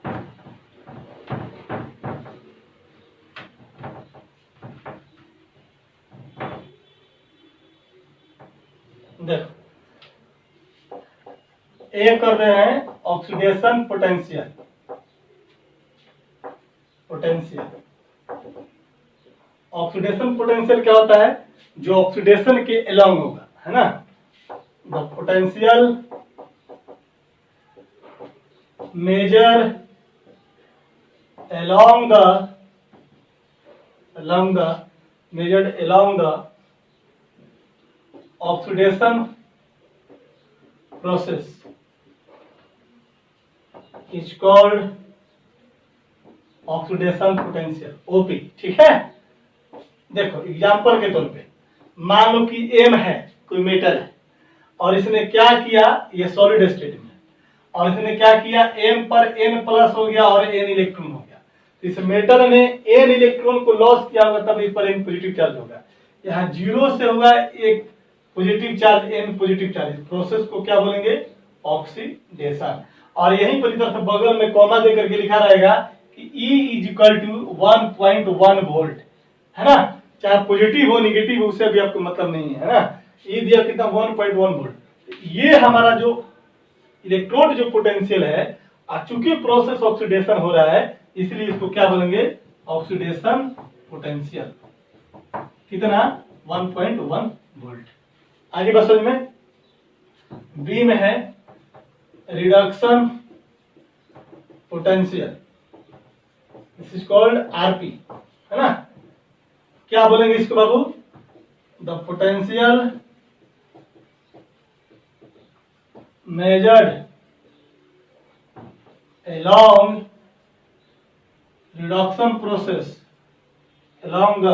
ए कर रहे हैं ऑक्सीडेशन पोटेंशियल। ऑक्सीडेशन पोटेंशियल क्या होता है? जो ऑक्सीडेशन के अलोंग होगा, है ना। The potential measure along the oxidation process is called oxidation potential, OP. ठीक है, देखो एग्जांपल के तौर पे मान लो कि एम है, कोई मेटल है, और इसने क्या किया, ये सॉलिड स्टेट में, और इसने क्या किया, एम पर एन प्लस हो गया और एन इलेक्ट्रॉन हो गया। इस मेटल ने एन इलेक्ट्रॉन को लॉस किया होगा, तब इस पर एन पॉजिटिव चार्ज होगा। यहाँ जीरो से होगा एक positive charge, N positive charge. Process को क्या बोलेंगे? ऑक्सीडेशन। और यहीं पर इधर से बगल में कॉमा दे करके लिखा रहेगा कि E is equal to 1.1 volt, है ना। चाहे पॉजिटिव हो निगेटिव हो, उससे भी आपको मतलब नहीं है ना। E दिया कितना? 1.1 वोल्ट। ये हमारा जो इलेक्ट्रोड जो पोटेंशियल है, चूंकि प्रोसेस ऑक्सीडेशन हो रहा है, इसलिए इसको क्या बोलेंगे? Oxidation potential. कितना? 1.1 वोल्ट। आगे बस समझ में। बी में है reduction potential, this is called RP, है ना। क्या बोलेंगे इसको बाबू? The potential measured along reduction process, along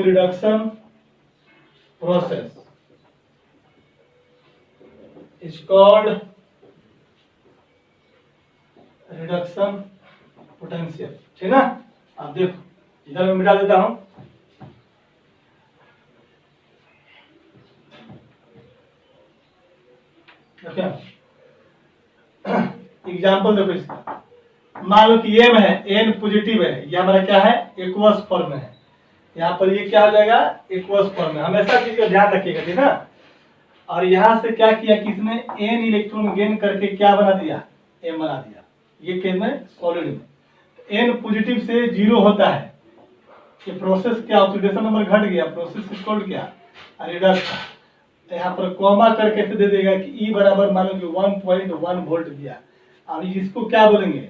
reduction process is called reduction potential। ठीक ना। अब देखो इधर मैं मिटा देता हूं। एग्जाम्पल देखो इसका। मान लो कि एम है, एन पॉजिटिव है, ये हमारा क्या है? एक्वस फॉर्म में है। यहाँ पर ये क्या हो जाएगा? एक्वस फॉर्म में। हमेशा चीज का ध्यान रखिएगा, ठीक है। और यहाँ से क्या किया, किसने? एन इलेक्ट्रॉन गेन करके क्या बना दिया? एम बना दिया। ये केस में सॉलिड में एन पॉजिटिव से जीरो होता है, ये प्रोसेस क्या? ऑक्सीडेशन नंबर घट गया, प्रोसेस इज कॉल्ड क्या? रिडक्शन। यहाँ पर कॉमा करके दे देगा कि E बराबर मान लो कि 1.1 वोल्ट दिया। अब इसको क्या बोलेंगे?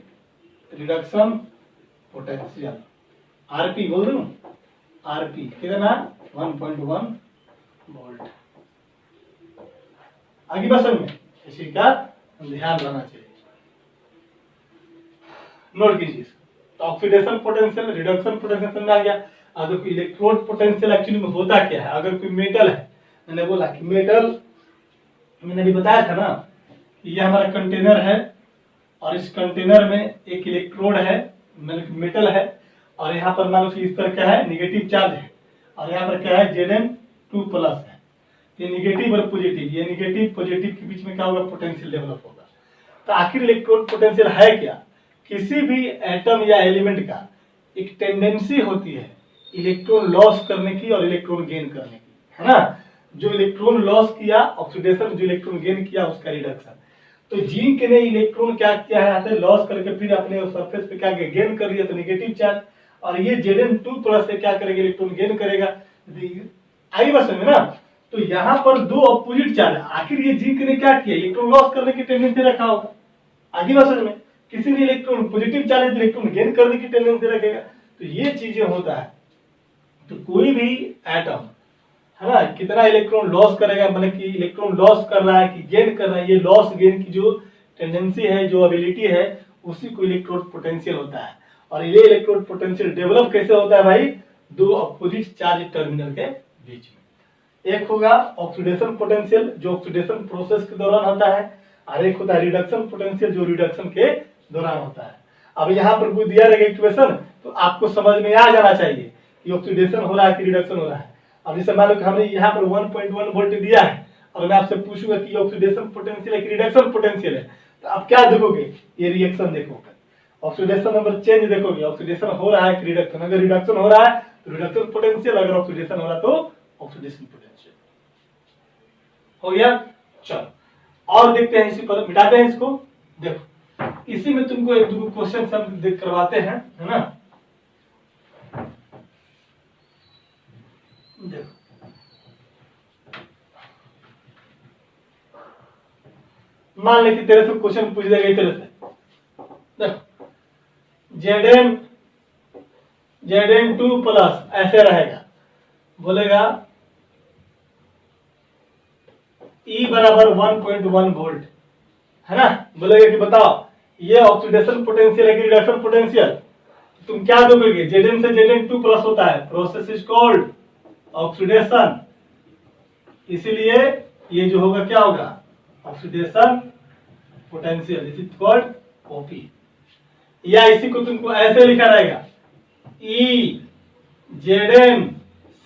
रिडक्शन पोटेंशियल, आरपी बोल दूं। आरपी कितना? 1.1 वोल्ट। आगे बस में इसी का ध्यान रहना चाहिए, नोट कीजिए। तो ऑक्सीडेशन पोटेंशियल, रिडक्शन पोटेंशियल समझ आ गया। अगर इलेक्ट्रोड पोटेंशियल एक्चुअली में होता क्या है? अगर कोई मेटल है, मैंने बोला कि मेटल, मैंने भी बताया था ना, ये हमारा कंटेनर है और इस कंटेनर में एक इलेक्ट्रोड है, मतलब मेटल है, और यहाँ पर मान लो इस पर क्या है? निगेटिव चार्ज है, और यहाँ पर क्या है? Zn2 प्लस है। ये निगेटिव और पॉजिटिव, ये निगेटिव पॉजिटिव के बीच में क्या होगा? पोटेंशियल डेवलप होगा। तो आखिर इलेक्ट्रोड पोटेंशियल है क्या? किसी भी एटम या एलिमेंट का एक टेंडेंसी होती है इलेक्ट्रॉन लॉस करने की और इलेक्ट्रॉन गेन करने की, है ना। जो इलेक्ट्रॉन लॉस किया ऑक्सीडेशन, जो इलेक्ट्रॉन गेन किया उसका रिडक्शन। तो जिंक ने इलेक्ट्रॉन क्या किया है? यहाँ से लॉस करके फिर अपने सरफेस पे क्या गेन कर लिया, तो निगेटिव चार्ज। और ये Zn2 प्लस से क्या करेगा? इलेक्ट्रॉन गेन करेगा। आगे बात समझ ना। तो यहाँ पर दो अपोजिट चार्ज, आखिर ये जिंक ने क्या किया? इलेक्ट्रॉन लॉस करने की टेंडेंसी रखा होगा। आगे बात समझ में। किसी ने electron positive charge, electron gain करने की टेंडेंसी रखेगा। तो ये चीजें होता है। तो कोई भी एटम, है ना, कितना इलेक्ट्रॉन लॉस करेगा, मतलब कि इलेक्ट्रॉन लॉस कर रहा है कि गेन कर रहा है, ये लॉस गेन की जो टेंडेंसी है, जो एबिलिटी है, उसी को इलेक्ट्रोड पोटेंशियल होता है। और ये इलेक्ट्रोड पोटेंशियल डेवलप कैसे होता है भाई? दो अपोजिट चार्ज टर्मिनल के बीच में। एक होगा ऑक्सीडेशन पोटेंशियल, जो ऑक्सीडेशन प्रोसेस के दौरान होता है, और एक होता है रिडक्शन पोटेंशियल, जो रिडक्शन के दौरान होता है। अब यहाँ पर कोई दिया रहेगा इक्वेशन, तो आपको समझ में आ जाना चाहिए कि ऑक्सीडेशन हो रहा है कि रिडक्शन हो रहा है। अब जैसे मान लो कि हमने यहाँ पर 1.1 वोल्ट दिया है, और मैं आपसे पूछूंगा कि ऑक्सीडेशन पोटेंशियल है कि रिडक्शन पोटेंशियल है, तो आप क्या देखोगे? ये रिएक्शन देखोगे, ऑक्सीडेशन नंबर चेंज देखोगे, ऑक्सीडेशन हो रहा है कि रिडक्शन। अगर रिडक्शन हो रहा है तो रिडक्शन पोटेंशियल, अगर ऑक्सीडेशन हो रहा है तो ऑक्सीडेशन पोटेंशियल। हो गया। चलो और देखते हैं इसी पर, मिटाते हैं इसको। देखो इसी में तुमको एक दो क्वेश्चन सब करवाते हैं, है ना। देखो मान ले कि तेरे से क्वेश्चन पूछ देगा तेरे से, देखो Zn 2 प्लस ऐसे रहेगा, बोलेगा E बराबर 1.1 वोल्ट, है ना। बोलेगा कि बताओ ये ऑक्सीडेशन पोटेंशियल है कि रिडक्शन पोटेंशियल। तुम क्या दोगे, Zn से Zn 2 प्लस होता है, प्रोसेस इज कॉल्ड ऑक्सीडेशन, इसीलिए ये जो होगा क्या होगा, oxidation potential, this is called OP. या इसी को तुमको ऐसे लिखा रहेगा, ई Zn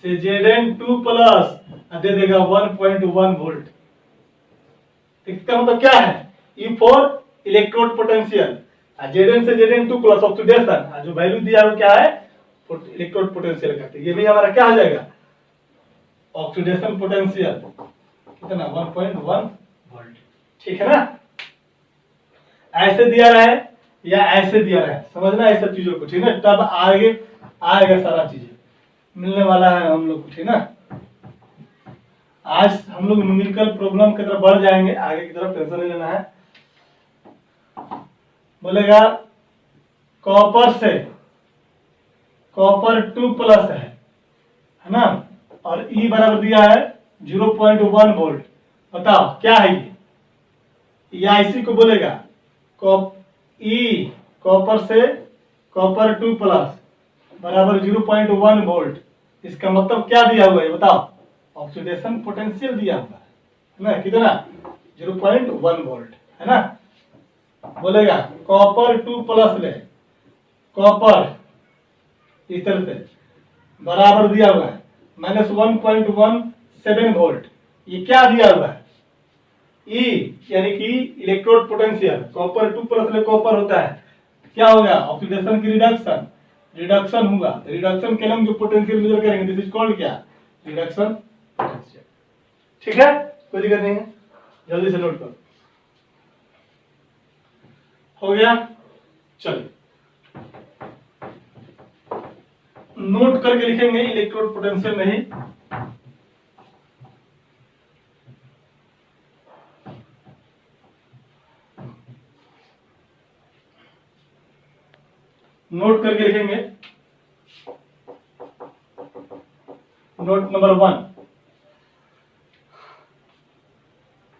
से Zn 2 प्लस दे देगा 1.1 वोल्ट। इसका मतलब क्या है, E for electrode potential, Zn से Zn 2 प्लस ऑक्सीडेशन, जो वैल्यू दिया है क्या है, इलेक्ट्रोड पोटेंशियल करते, ये भी हमारा क्या हो जाएगा, ऑक्सीडेशन पोटेंशियल कितना 1.1 वोल्ट, ठीक है ना। ऐसे दिया रहा है या ऐसे दिया रहा है, समझना इस सब चीजों को, ठीक है। तब आगे आएगा सारा चीजें मिलने वाला है हम लोग को, ठीक है ना। आज हम लोग न्यूमेरिकल प्रॉब्लम की तरफ बढ़ जाएंगे, आगे की तरफ टेंशन नहीं लेना है। बोलेगा कॉपर से कॉपर 2 प्लस है ना, और ई बराबर दिया है 0.1 वोल्ट। बताओ क्या है ये, या इसी को बोलेगा ई कॉपर से कॉपर 2 प्लस बराबर 0.1 वोल्ट। इसका मतलब क्या दिया हुआ है बताओ, ऑक्सीडेशन पोटेंशियल दिया हुआ है ना, कितना 0.1 वोल्ट, है ना। बोलेगा कॉपर 2 प्लस ले, कॉपर इस तरह से बराबर दिया हुआ है -1.17 वोल्ट। ये क्या दिया हुआ है, ई यानी कि इलेक्ट्रोड पोटेंशियल, कॉपर 2 प्लस ले कॉपर होता है, क्या होगा ऑक्सीडेशन की रिडक्शन, रिडक्शन होगा, रिडक्शन के लिए हम जो पोटेंशियल मेजर करेंगे दिस इज कॉल्ड क्या, रिडक्शन पोटेंशियल, ठीक है। कोई दिक्कत नहीं है, जल्दी से नोट करो, हो गया। चलिए नोट करके लिखेंगे इलेक्ट्रोड पोटेंशियल में ही, नोट करके लिखेंगे। नोट नंबर 1,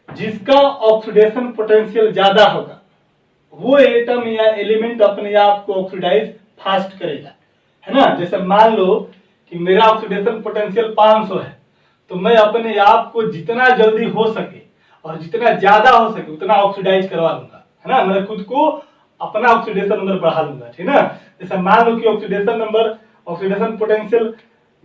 जिसका ऑक्सीडेशन पोटेंशियल ज्यादा होगा वो एटम या एलिमेंट अपने आप को ऑक्सीडाइज फास्ट करेगा, है ना। जैसे मान लो कि मेरा ऑक्सीडेशन पोटेंशियल 500 है, तो मैं अपने आप को जितना जल्दी हो सके और जितना ज्यादा हो सके उतना ऑक्सीडाइज करवा लूंगा, है ना। मैं खुद को अपना ऑक्सीडेशन नंबर बढ़ा लूंगा, ठीक ना। जैसे मान लो कि ऑक्सीडेशन नंबर, ऑक्सीडेशन पोटेंशियल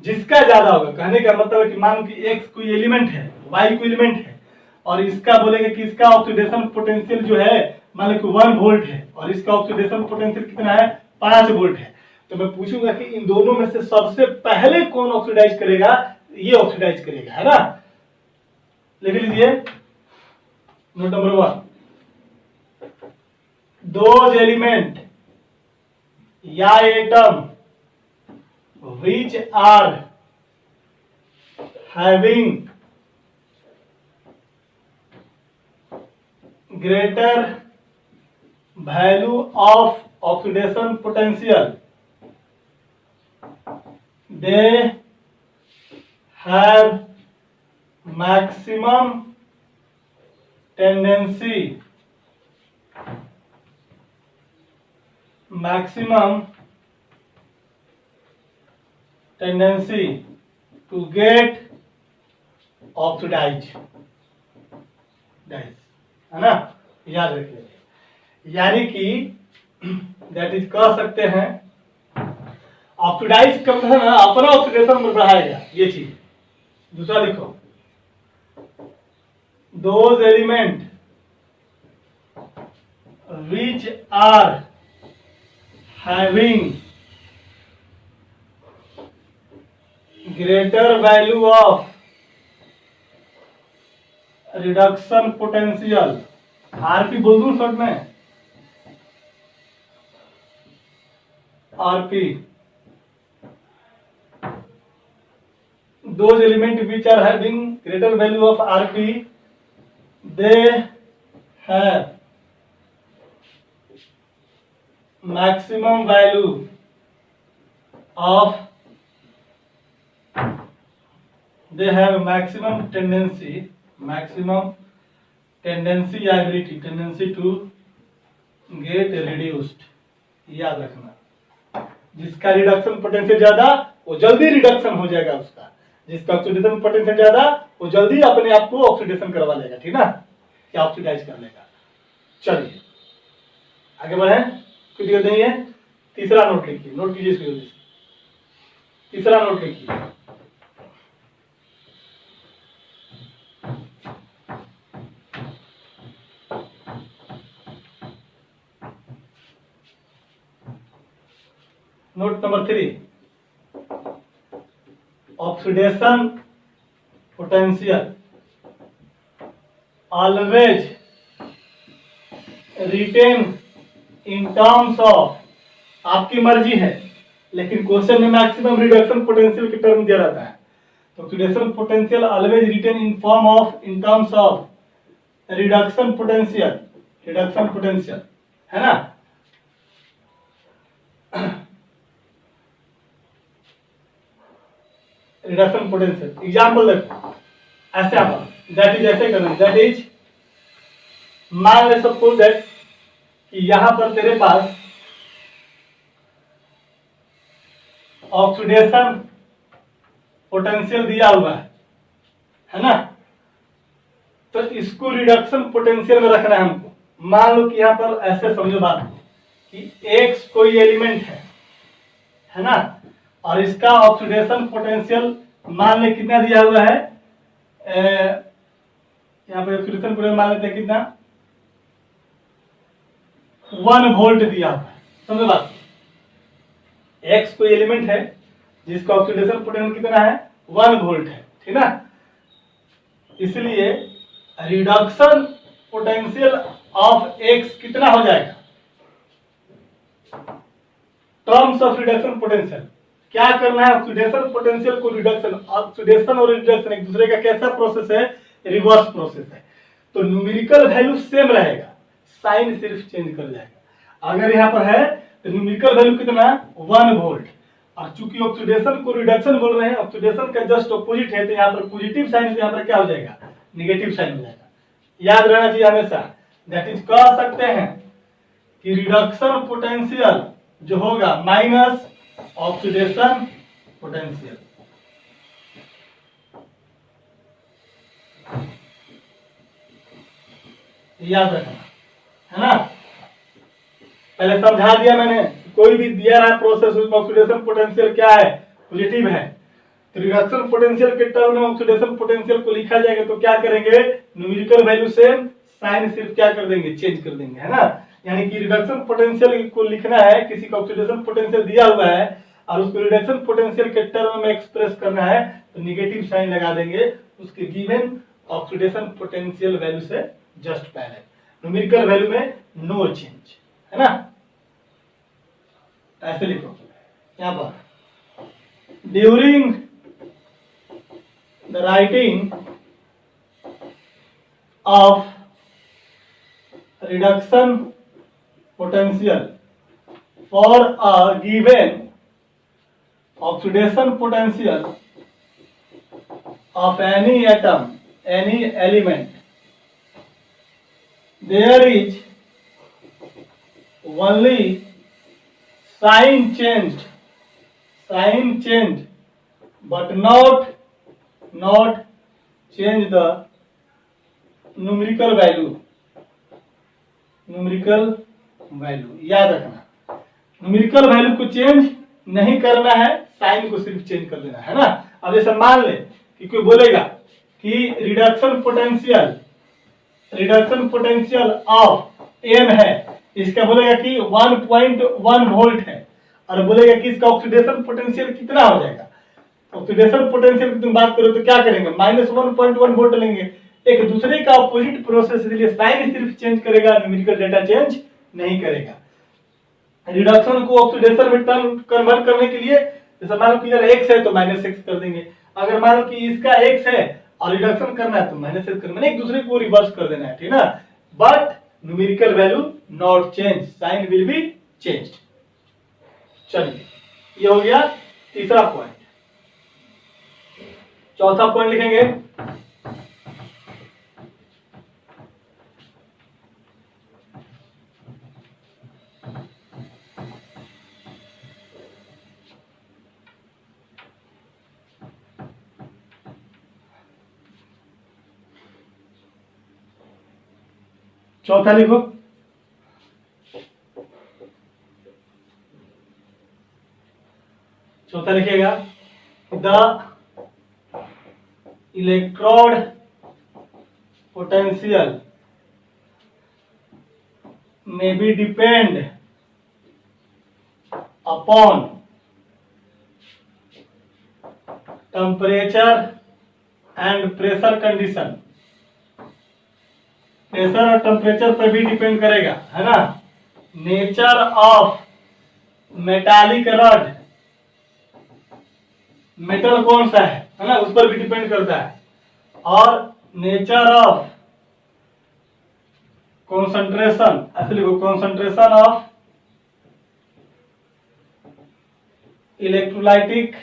जिसका ज्यादा होगा, कहने का मतलब है कि मान लो कि एक्स कोई एलिमेंट है, वाई कोई एलिमेंट है, और इसका बोलेंगे कि इसका ऑक्सीडेशन पोटेंशियल जो है मान लो कि 1 वोल्ट है और इसका ऑक्सीडेशन पोटेंशियल कितना है 5 वोल्ट है, तो मैं पूछूंगा कि इन दोनों में से सबसे पहले कौन ऑक्सीडाइज करेगा, ये ऑक्सीडाइज करेगा, है ना। लिख लीजिए नोट नंबर 1, those element या atom which are having greater value of oxidation potential, they have maximum tendency to get oxidized, है ना, याद रखिए। यानी कि दैट इज कह सकते हैं ऑक्सीडाइज करता है ना, अपना ऑक्सीडेशन बढ़ाएगा, ये चीज। दूसरा लिखो, those element which are having greater value of reduction potential, RP बोल दूं शॉर्ट में, RP, those element which are having greater value of rp, they have maximum value of, they have maximum tendency, ability, tendency to get reduced। याद रखना, जिसका reduction potential ज्यादा वो जल्दी reduction हो जाएगा उसका, जिसका ऑक्सीडेशन पोटेंशियल ज्यादा वो जल्दी अपने आप को ऑक्सीडेशन करवा लेगा, ठीक ना, क्या ऑक्सीडाइज कर लेगा। चलिए आगे बढ़े, कुछ दिक्कत नहीं है। तीसरा नोट लिखिए, नोट कीजिए इसको जल्दी से, तीसरा नोट लिखिए। Note number 3, oxidation potential always written in terms of, आपकी मर्जी है लेकिन क्वेश्चन में मैक्सिमम रिडक्शन पोटेंशियल के टर्म दिया रहता है, तो oxidation potential always written in form of, in terms of reduction potential, है ना। रिडक्शन पोटेंशियल एग्जाम्पल देखो, ऐसे आप दैट इज ऐसे करना, दैट इज, मान ले सपोज दैट कि यहां पर तेरे पास ऑक्सीडेशन पोटेंशियल दिया हुआ है ना, तो इसको रिडक्शन पोटेंशियल में रखना है हमको। मान लो कि यहां पर ऐसे समझो बात कि एक्स कोई एलिमेंट है ना, और इसका ऑक्सीडेशन पोटेंशियल मान ले कितना दिया हुआ है, यहाँ पे ऑक्सीडेशन पोटेंशियल मान लेते हैं कितना, 1 वोल्ट दिया हुआ है, समझो बात। एक्स कोई एलिमेंट है जिसका ऑक्सीडेशन पोटेंशियल कितना है, 1 वोल्ट है, ठीक ना। इसलिए रिडक्शन पोटेंशियल ऑफ एक्स कितना हो जाएगा, टर्म्स ऑफ रिडक्शन पोटेंशियल। क्या करना है, ऑक्सीडेशन पोटेंशियल को रिडक्शन, ऑक्सीडेशन और रिडक्शन एक दूसरे का कैसा प्रोसेस है, रिवर्स प्रोसेस है, तो न्यूमेरिकल वैल्यू सेम रहेगा, साइन सिर्फ चेंज कर जाएगा। अगर यहाँ पर है तो न्यूमेरिकल वैल्यू कितना, 1 वोल्ट, और चूंकि ऑक्सीडेशन को रिडक्शन बोल रहे हैं, ऑक्सीडेशन का जस्ट ऑपोजिट है, तो यहाँ पर पॉजिटिव साइन से यहाँ पर क्या हो जाएगा, निगेटिव साइन हो जाएगा। याद रहना चाहिए हमेशा, दैट इज कह सकते हैं कि रिडक्शन पोटेंशियल जो होगा माइनस ऑक्सीडेशन पोटेंशियल। याद रखना, है ना। पहले समझा दिया मैंने, कोई भी दिया रहा प्रोसेस उसमें ऑक्सीडेशन पोटेंशियल क्या है, पॉजिटिव है, तो रिडक्शन पोटेंशियल के टर्म में ऑक्सीडेशन पोटेंशियल को लिखा जाएगा तो क्या करेंगे, न्यूमेरिकल वैल्यू सेम, साइन सिर्फ क्या कर देंगे, चेंज कर देंगे, है ना। यानी कि रिडक्शन पोटेंशियल को लिखना है, किसी का ऑक्सीडेशन पोटेंशियल दिया हुआ है और उसको रिडक्शन पोटेंशियल के टर्म में एक्सप्रेस करना है, तो निगेटिव साइन लगा देंगे उसके गिवन ऑक्सीडेशन पोटेंशियल वैल्यू से जस्ट पहले, न्यूमेरिकल वैल्यू में नो चेंज, है ना। ऐसे लिखो यहाँ पर, during the writing of reduction potential for a given oxidation potential of any atom, any element, there is only sign changed, but not change the numerical value, याद रखना, numerical value को change नहीं करना है, साइन को सिर्फ change कर देना है ना। अब जैसे मान ले कि कोई बोलेगा कि रिडक्शन पोटेंशियल ऑफ एम है, इसका बोलेगा कि 1.1 वोल्ट है, और बोलेगा कि इसका ऑक्सीडेशन पोटेंशियल कितना हो जाएगा, ऑक्सीडेशन पोटेंशियल की तुम बात करो तो क्या करेंगे, -1.1 वोल्ट लेंगे, एक दूसरे का ऑपोजिट प्रोसेस, इसलिए साइन सिर्फ चेंज करेगा, न्यूमेरिकल डाटा चेंज नहीं करेगा। रिडक्शन को ऑक्सीडेशन में कन्वर्ट करने के लिए, जैसे मान लो कि अगर x है तो -x कर देंगे, अगर मान लो कि इसका x है और रिडक्शन करना है तो -x करना है, एक दूसरे को रिवर्स कर देना है, ठीक ना। But numerical value not change, sign will be changed. चलिए ये हो गया तीसरा पॉइंट। चौथा पॉइंट लिखेंगे, चौथा लिखो, चौथा लिखिएगा, the electrode potential may be depend upon temperature and pressure condition। Pressure और टेम्परेचर पर भी डिपेंड करेगा, है ना। Nature of metallic rod, metal कौन सा है ना, उस पर भी डिपेंड करता है। और नेचर ऑफ कॉन्सेंट्रेशन, ऐसे लिखो, कॉन्सेंट्रेशन ऑफ इलेक्ट्रोलाइटिक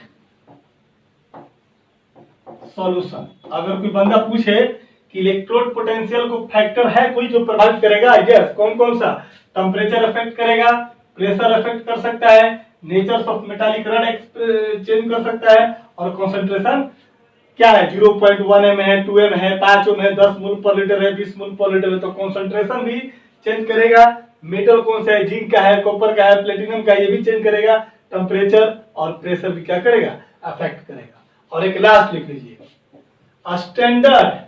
सॉल्यूशन। अगर कोई बंदा पूछे कि इलेक्ट्रोड पोटेंशियल को फैक्टर है कोई जो प्रभावित करेगा, यस, कौन कौन सा, टेम्परेचर अफेक्ट करेगा, प्रेशर अफेक्ट कर सकता है, nature of metallic rod change कर सकता है, और कॉन्सेंट्रेशन क्या है, 0.1 m है, 2 m है, 5 m है, 10 मोल पर लीटर है, 20 मोल पर लीटर है, तो कॉन्सेंट्रेशन भी चेंज करेगा। मेटल कौन सा है, जिंक का है, कॉपर का है, प्लेटिनम का है, ये भी चेंज करेगा। टेम्परेचर और प्रेशर भी क्या करेगा, अफेक्ट करेगा। और एक लास्ट लिख लीजिए, standard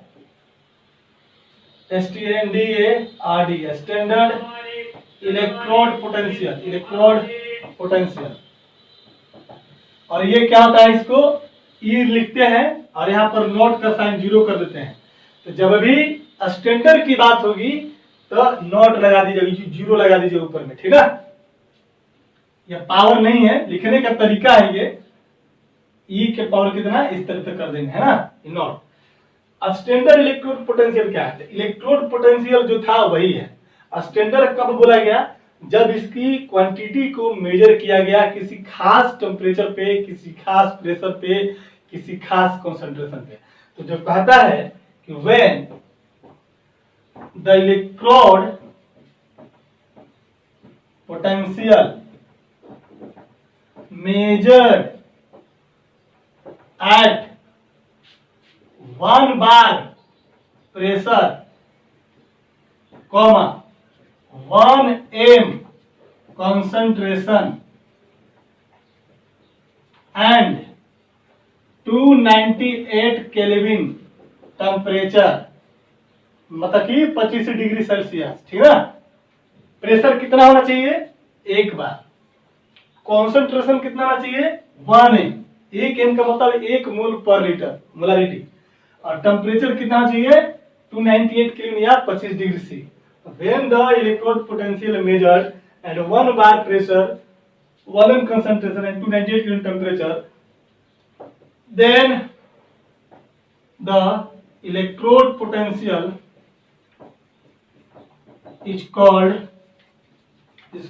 STANDARD, standard electrode potential, electrode potential. और ये क्या होता है, इसको ई लिखते हैं और यहाँ पर नोट का साइन 0 कर देते हैं। तो जब भी स्टैंडर्ड की बात होगी तो नोट लगा दीजिए, 0 लगा दीजिए ऊपर में, ठीक है। ये पावर नहीं है, लिखने का तरीका है, ये ई के पावर कितना इस तरह से कर देंगे, है ना, नोट। स्टैंडर्ड इलेक्ट्रोड पोटेंशियल क्या है, इलेक्ट्रोड पोटेंशियल जो था वही है। स्टैंडर्ड कब बोला गया, जब इसकी क्वांटिटी को मेजर किया गया किसी खास टेम्परेचर पे, किसी खास प्रेशर पे, किसी खास कंसंट्रेशन पे। तो जब कहता है कि when the electrode potential measured eight 1 bar pressure, 1 m concentration and 298 kelvin temperature, मतलब कि 25 डिग्री सेल्सियस, ठीक है। प्रेशर कितना होना चाहिए, 1 बार। कॉन्सेंट्रेशन कितना होना चाहिए, 1 m, 1 m का मतलब 1 मोल पर लीटर, मोलारिटी। और टेम्परेचर कितना चाहिए, 298 केल्विन या 25 degree C. When the electrode potential measured at 1 bar pressure, 1 m concentration and 298 Kelvin temperature, then the electrode potential is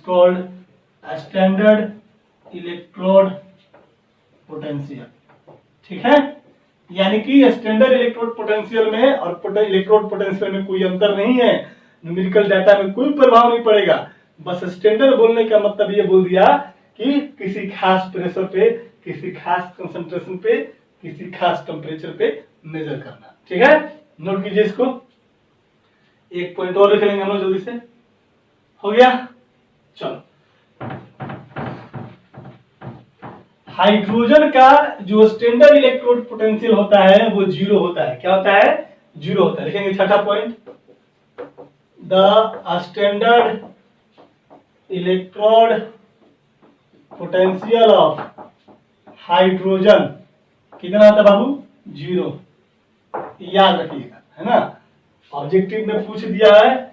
called a standard electrode potential, ठीक है। यानी कि स्टैंडर्ड इलेक्ट्रोड पोटेंशियल में और इलेक्ट्रोड पोटेंशियल में कोई अंतर नहीं है, न्यूमेरिकल डाटा में कोई प्रभाव नहीं पड़ेगा। बस स्टैंडर्ड बोलने का मतलब ये बोल दिया कि किसी खास प्रेशर पे, किसी खास कंसंट्रेशन पे, किसी खास टेम्परेचर पे मेजर करना, ठीक है। नोट कीजिए इसको। एक पॉइंट और लिख लेंगे हम लोग जल्दी से, हो गया। चलो, हाइड्रोजन का जो स्टैंडर्ड इलेक्ट्रोड पोटेंशियल होता है वो 0 होता है। क्या होता है, 0 होता है। लिखेंगे छठा point, the standard electrode potential of hydrogen कितना होता है बाबू, 0, याद रखिएगा, है ना, ऑब्जेक्टिव में पूछ दिया है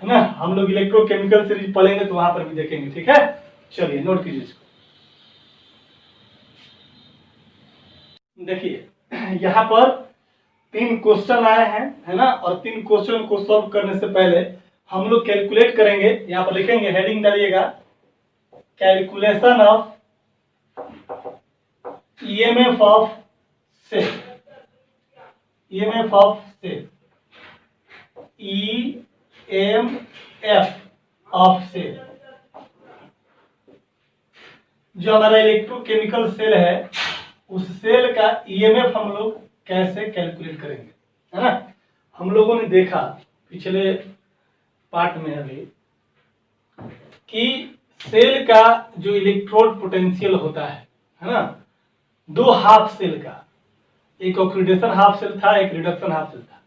ना। हम लोग इलेक्ट्रोकेमिकल सीरीज पढ़ेंगे तो वहां पर भी देखेंगे, ठीक है। चलिए नोट कीजिए इसको। देखिए यहाँ पर 3 क्वेश्चन आए हैं, है ना, और 3 क्वेश्चन को सॉल्व करने से पहले हम लोग कैलकुलेट करेंगे। यहाँ पर लिखेंगे, हेडिंग डालिएगा, calculation of EMF of cell, EMF of cell, EMF of cell. जो हमारा इलेक्ट्रोकेमिकल सेल है उस सेल का ईएमएफ हम लोग कैसे कैलकुलेट करेंगे, है ना। हम लोगों ने देखा पिछले पार्ट में अभी कि सेल का जो इलेक्ट्रोड पोटेंशियल होता है ना, 2 हाफ सेल का, एक ऑक्सीडेशन हाफ सेल था, एक रिडक्शन हाफ सेल था।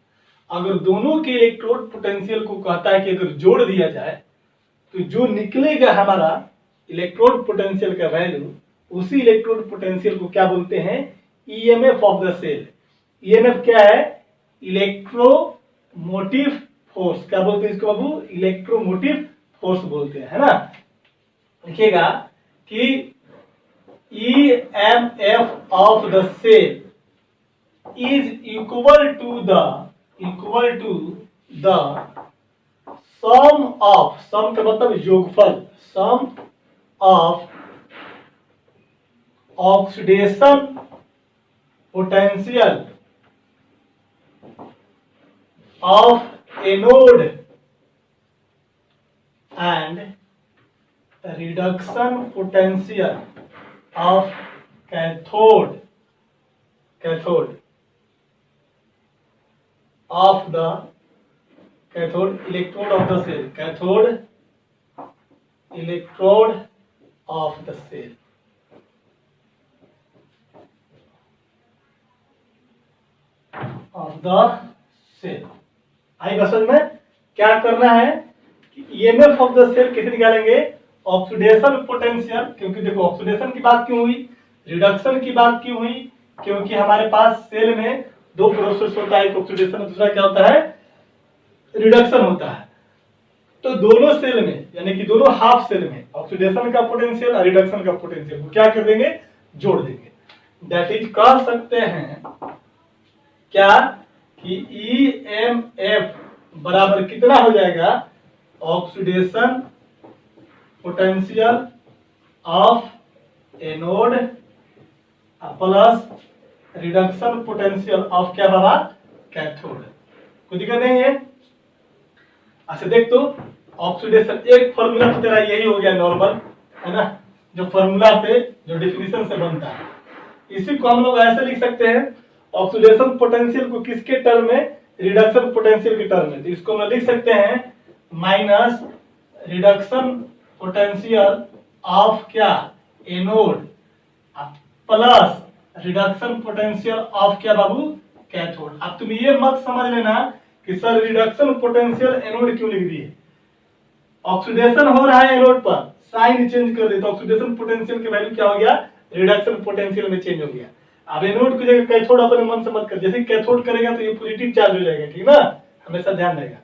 अगर दोनों के इलेक्ट्रोड पोटेंशियल को कहता है कि अगर जोड़ दिया जाए तो जो निकलेगा हमारा इलेक्ट्रोड पोटेंशियल का वैल्यू, उसी इलेक्ट्रोड पोटेंशियल को क्या बोलते हैं, EMF of the cell. EMF क्या है, इलेक्ट्रोमोटिव फोर्स। क्या बोलते हैं इसको बाबू, इलेक्ट्रोमोटिव फोर्स बोलते हैं, है ना। लिखिएगा कि EMF of the cell is equal to the sum of, sum का मतलब योगफल, sum of oxidation potential of anode and reduction potential of cathode of the cathode electrode of the cell, cathode electrode of the cell। of the cell आई बस में क्या करना है कि EMF of the cell कैसे निकालेंगे, ऑक्सीडेशन पोटेंशियल। क्योंकि देखो ऑक्सीडेशन की बात क्यों हुई, रिडक्शन की बात क्यों हुई, क्योंकि हमारे पास सेल में 2 प्रोसेस होता है, एक ऑक्सीडेशन, दूसरा क्या होता है, रिडक्शन होता है। तो दोनों सेल में, यानी कि दोनों हाफ सेल में ऑक्सीडेशन का पोटेंशियल और रिडक्शन का पोटेंशियल को क्या कर देंगे, जोड़ देंगे। दैट इज कह सकते हैं क्या कि ईएमएफ बराबर कितना हो जाएगा, oxidation potential of anode plus reduction potential of क्या बाबा, कैथोड। कोई दिक्कत नहीं है। अच्छा देख तो ऑक्सीडेशन, एक फॉर्मूला तो तेरा यही हो गया नॉर्मल, है ना, जो फॉर्मूला पे जो डेफिनेशन से बनता है। इसी को हम लोग ऐसे लिख सकते हैं, ऑक्सीडेशन पोटेंशियल को किसके टर्म में, रिडक्शन पोटेंशियल के टर्म में। तो इसको हम लिख सकते हैं माइनस रिडक्शन पोटेंशियल ऑफ क्या, anode plus reduction potential of क्या बाबू, कैथोड। अब तुम ये मत समझ लेना कि सर रिडक्शन पोटेंशियल एनोड क्यों लिख दिए, ऑक्सीडेशन हो रहा है एनोड पर, साइन चेंज कर देते, ऑक्सीडेशन पोटेंशियल की वैल्यू क्या हो गया, रिडक्शन पोटेंशियल में चेंज हो गया। अब एनोड की जगह कैथोड अपने मन से मत कर, जैसे कैथोड करेगा तो ये पॉजिटिव चार्ज हो जाएगा, ठीक ना, हमेशा ध्यान रहेगा।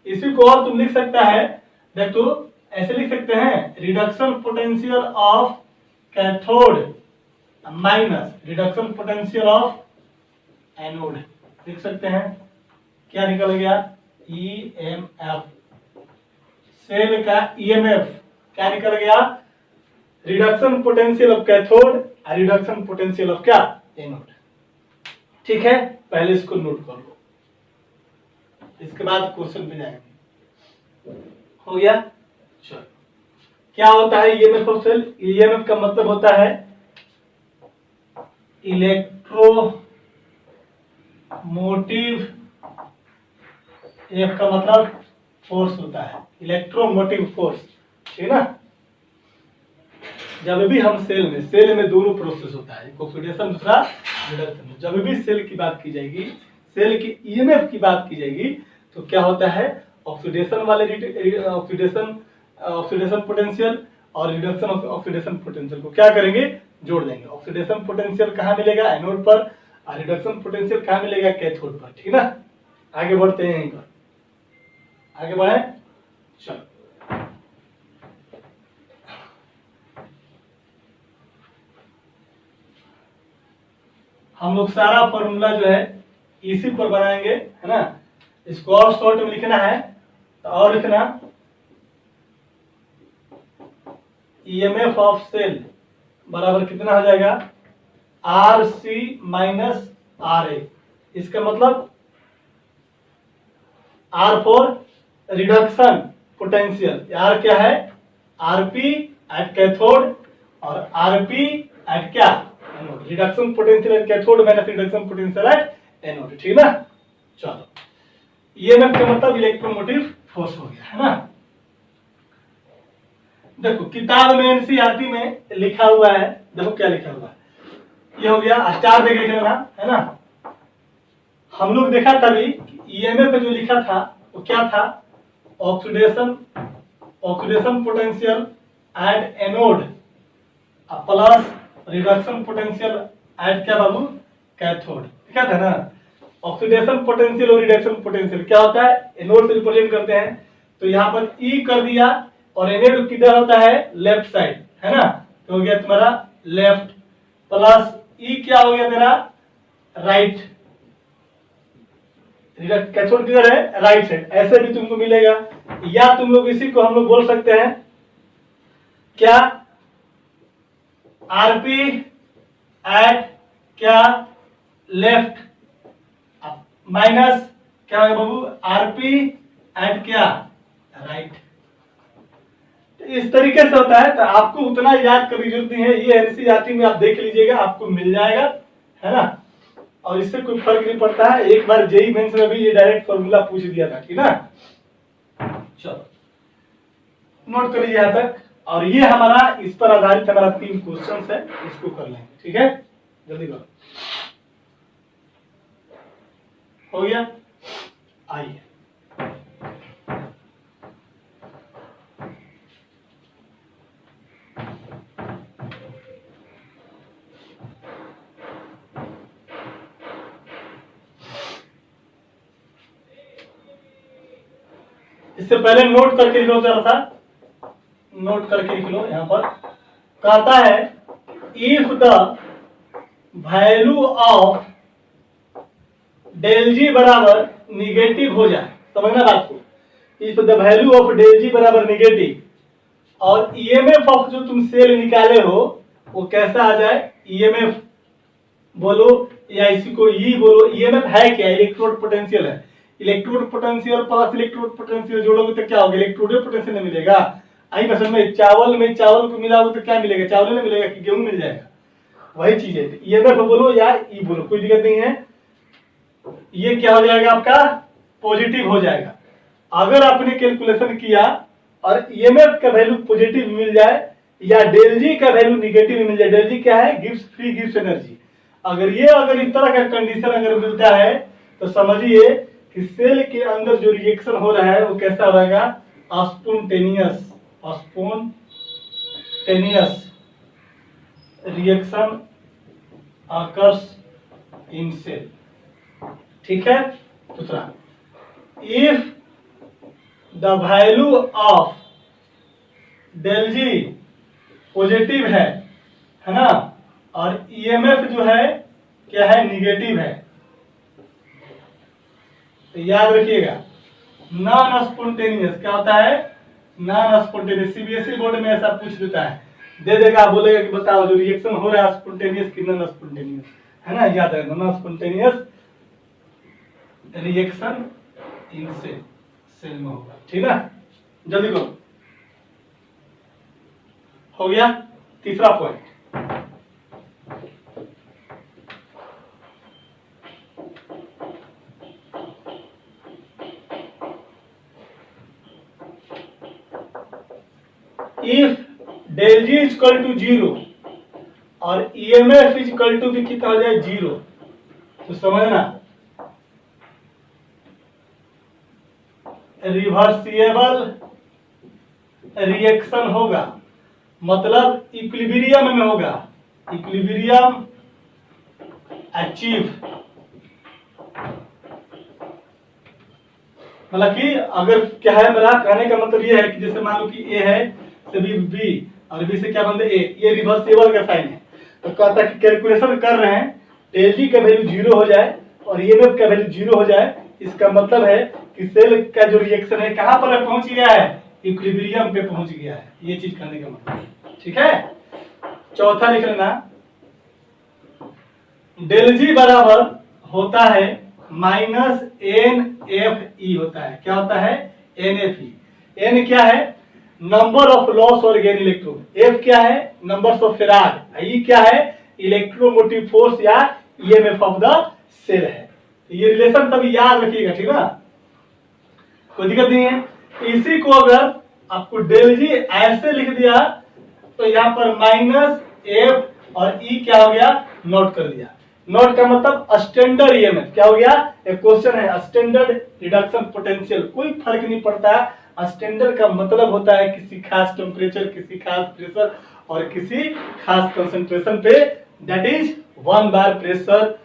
इसी को और तुम लिख सकता है, देख तो ऐसे लिख सकते हैं, reduction potential of cathode minus reduction potential of anode. लिख सकते हैं क्या निकल गया, ईएमएफ, सेल का ईएमएफ क्या निकल गया, रिडक्शन पोटेंशियल ऑफ कैथोड और रिडक्शन पोटेंशियल ऑफ क्या, एनोड। ठीक है, पहले इसको नोट कर लो, इसके बाद क्वेश्चन पे जाएंगे। हो गया, चलो क्या होता है ईएमएफ ऑफ सेल, ईएमएफ का मतलब होता है इलेक्ट्रोमोटिव, एफ का मतलब फोर्स होता है, इलेक्ट्रोमोटिव फोर्स, ठीक ना। जब भी हम सेल में दोनों प्रोसेस होता है, एक ऑक्सीडेशन दूसरा रिडक्शन। जब भी सेल की बात की जाएगी, सेल की ईएमएफ की बात की जाएगी, तो क्या होता है, ऑक्सीडेशन वाले ऑक्सीडेशन पोटेंशियल और रिडक्शन ऑक्सीडेशन पोटेंशियल को क्या करेंगे, जोड़ देंगे। ऑक्सीडेशन पोटेंशियल कहाँ मिलेगा, एनोड पर, और रिडक्शन पोटेंशियल कहाँ मिलेगा, कैथोड पर, ठीक ना। आगे बढ़ते हैं, यहीं पर आगे बढ़े। चलो हम लोग सारा फॉर्मूला जो है इसी पर बनाएंगे, है ना। इसको और शॉर्ट में लिखना है तो और लिखना ईएमएफ ऑफ सेल बराबर कितना हो जाएगा, R C minus R A. इसका मतलब R for reduction potential, R क्या है, आरपी एट कैथोड और आरपी एट क्या, anode. Reduction potential at cathode minus reduction potential at anode, ठीक ना। चलो ईएमएफ का मतलब इलेक्ट्रोमोटिव फोर्स हो गया, है ना। देखो किताब में एनसीईआरटी में लिखा हुआ है, देखो क्या लिखा हुआ है, ये हो गया स्टार देख लेना, है ना। हम लोग देखा तभी ईएमएफ जो लिखा था वो क्या था, oxidation potential at anode plus reduction potential eight क्या बाबू, कैथोड, क्या था ना। ऑक्सीडेशन पोटेंशियल और रिडक्शन पोटेंशियल क्या होता है, एनोड से रिप्रेजेंट करते हैं, तो यहाँ पर ई कर दिया और एनोड किधर होता है, लेफ्ट साइड, है ना। तो हो गया तुम्हारा लेफ्ट प्लस ई क्या हो गया तेरा, राइट। कैथोड किधर है, राइट साइड। ऐसे भी तुमको मिलेगा, या तुम लोग इसी को हम लोग बोल सकते हैं क्या, आरपी एट क्या, लेफ्ट माइनस क्या होगा बाबू, आरपी एट क्या, राइट। इस तरीके से होता है, तो आपको उतना याद करने की जरूरत नहीं है, ये एनसीईआरटी में आप देख लीजिएगा, आपको मिल जाएगा, है ना। और इससे कोई फर्क नहीं पड़ता है, एक बार जेई मेंस में भी ये डायरेक्ट फॉर्मूला पूछ दिया था, ठीक ना। चलो नोट कर लीजिए यहां तक, और ये हमारा इस पर आधारित हमारा 3 क्वेश्चन है, इसको कर लेंगे, ठीक है। जल्दी करो, हो गया। आइए इससे पहले नोट करके लिखो जरा सा, नोट करके लिख लो। यहां पर कहता है if the value of del G बराबर निगेटिव हो जाए, समझना बात को, if the value of del G बराबर निगेटिव, और ईएमएफ ऑफ जो तुम सेल निकाले हो वो कैसा आ जाए, ईएमएफ बोलो या इसी को ई बोलो। ईएमएफ है क्या, इलेक्ट्रोड पोटेंशियल है, electrode potential plus electrode potential जोड़ोगे तो क्या होगा, इलेक्ट्रोड पोटेंशियल नहीं मिलेगा। आई बस में चावल को मिलाओगे तो क्या मिलेगा, चावल नहीं मिलेगा कि गेहूं मिल जाएगा, वही चीज है। ईएमएफ बोलो या ई बोलो, कोई दिक्कत नहीं है। ये क्या हो जाएगा आपका, पॉजिटिव हो जाएगा। अगर आपने कैलकुलेशन किया और ईएमएफ का वैल्यू पॉजिटिव मिल जाए या डेल जी का वैल्यू निगेटिव मिल जाए, डेल जी क्या है, गिव्स फ्री गिव्स एनर्जी, अगर इस तरह का कंडीशन अगर मिलता है तो समझिए कि सेल के अंदर जो रिएक्शन हो रहा है वो कैसा रहेगा, spontaneous reaction occurs in cell, ठीक है। दूसरा, if the value of del G positive है ना, और ईएमएफ जो है क्या है, निगेटिव है, तो याद रखिएगा नॉन स्पॉन्टेनियस क्या होता है, नॉन स्पॉन्टेनियस। सीबीएसई बोर्ड में ऐसा पूछ देता है, दे देगा, बोलेगा कि बताओ जो रिएक्शन हो रहा है स्पॉन्टेनियस कि नॉन स्पॉन्टेनियस, है ना। याद रखना non spontaneous reaction in cell में होगा, ठीक है। जल्दी करो, हो गया। तीसरा point, if del G is equal to 0 और ईएमएफ इज इक्वल टू भी कितना हो जाए 0, तो समझना रिवर्सिबल रिएक्शन होगा, मतलब इक्विलिब्रियम में होगा, इक्विलिब्रियम अचीव मतलब कि अगर क्या है, मेरा कहने का मतलब ये है कि जैसे मान लो कि ए है से बी और बी से क्या बनते ए, ये रिवर्सिबल का साइन है। तो कहता है कि कैलकुलेशन कर रहे हैं, डेल जी का वैल्यू 0 हो जाए और ईएमएफ का वैल्यू 0 हो जाए, इसका मतलब है कि सेल का जो रिएक्शन है कहां पर पहुंच गया है, इक्विलिब्रियम पे पहुंच गया है। ये चीज करने का मतलब, ठीक है। चौथा लिख लेना, डेल जी बराबर होता है माइनस एन एफ ई होता है। क्या होता है, एन एफ ई। एन क्या है, नंबर ऑफ लॉस और गेन इलेक्ट्रॉन, एफ क्या है, नंबर्स ऑफ फेराड, ई क्या है, इलेक्ट्रोमोटिव फोर्स या ईएमएफ ऑफ द सेल है। ये रिलेशन तभी याद रखिएगा, ठीक है, कोई दिक्कत नहीं है। इसी को अगर आपको डेल जी ऐसे लिख दिया तो यहाँ पर माइनस एफ और ई क्या हो गया, नोट कर दिया। नोट का मतलब स्टैंडर्ड ईएमएफ क्या हो गया, एक क्वेश्चन है स्टैंडर्ड रिडक्शन पोटेंशियल, कोई फर्क नहीं पड़ता है। स्टैंडर्ड का मतलब होता है किसी खास टेम्परेचर, किसी खास प्रेशर और किसी खास कंसंट्रेशन पे, that is 1 bar pressure,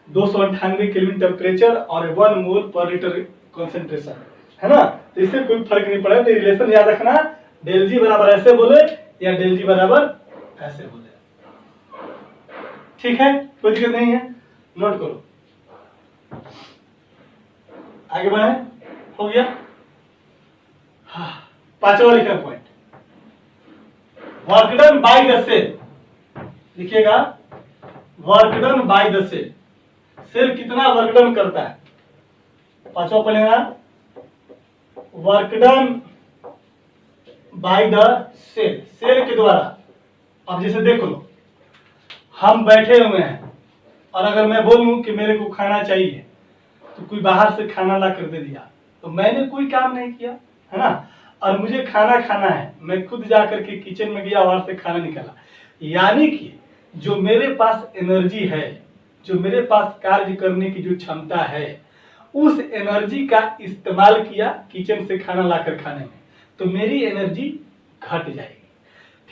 298 kelvin temperature और 1 मोल पर लीटर कंसंट्रेशन, है ना। तो इससे कोई फर्क नहीं पड़ेगा। तो रिलेशन याद रखना, डेल जी बराबर ऐसे बोले या डेल जी बराबर ऐसे बोले, ठीक है, कोई दिक्कत नहीं है, नोट करो। आगे बढ़े, हो गया। हाँ, पांचवा लिखा point, work done by the cell. लिखिएगा work done by the cell, cell कितना वर्क डन करता है। पांचवा पढ़ेगा work done by the cell, cell के द्वारा। अब जैसे देख लो, हम बैठे हुए हैं और अगर मैं बोलूं कि मेरे को खाना चाहिए तो कोई बाहर से खाना ला कर दे दिया, तो मैंने कोई काम नहीं किया, है ना। और मुझे खाना खाना है, मैं खुद जा करके किचन में गया, वहां से खाना निकाला। यानी कि जो मेरे पास एनर्जी है, जो मेरे पास कार्य करने की जो क्षमता है, उस एनर्जी का इस्तेमाल किया किचन से खाना लाकर खाने में, तो मेरी एनर्जी घट जाएगी,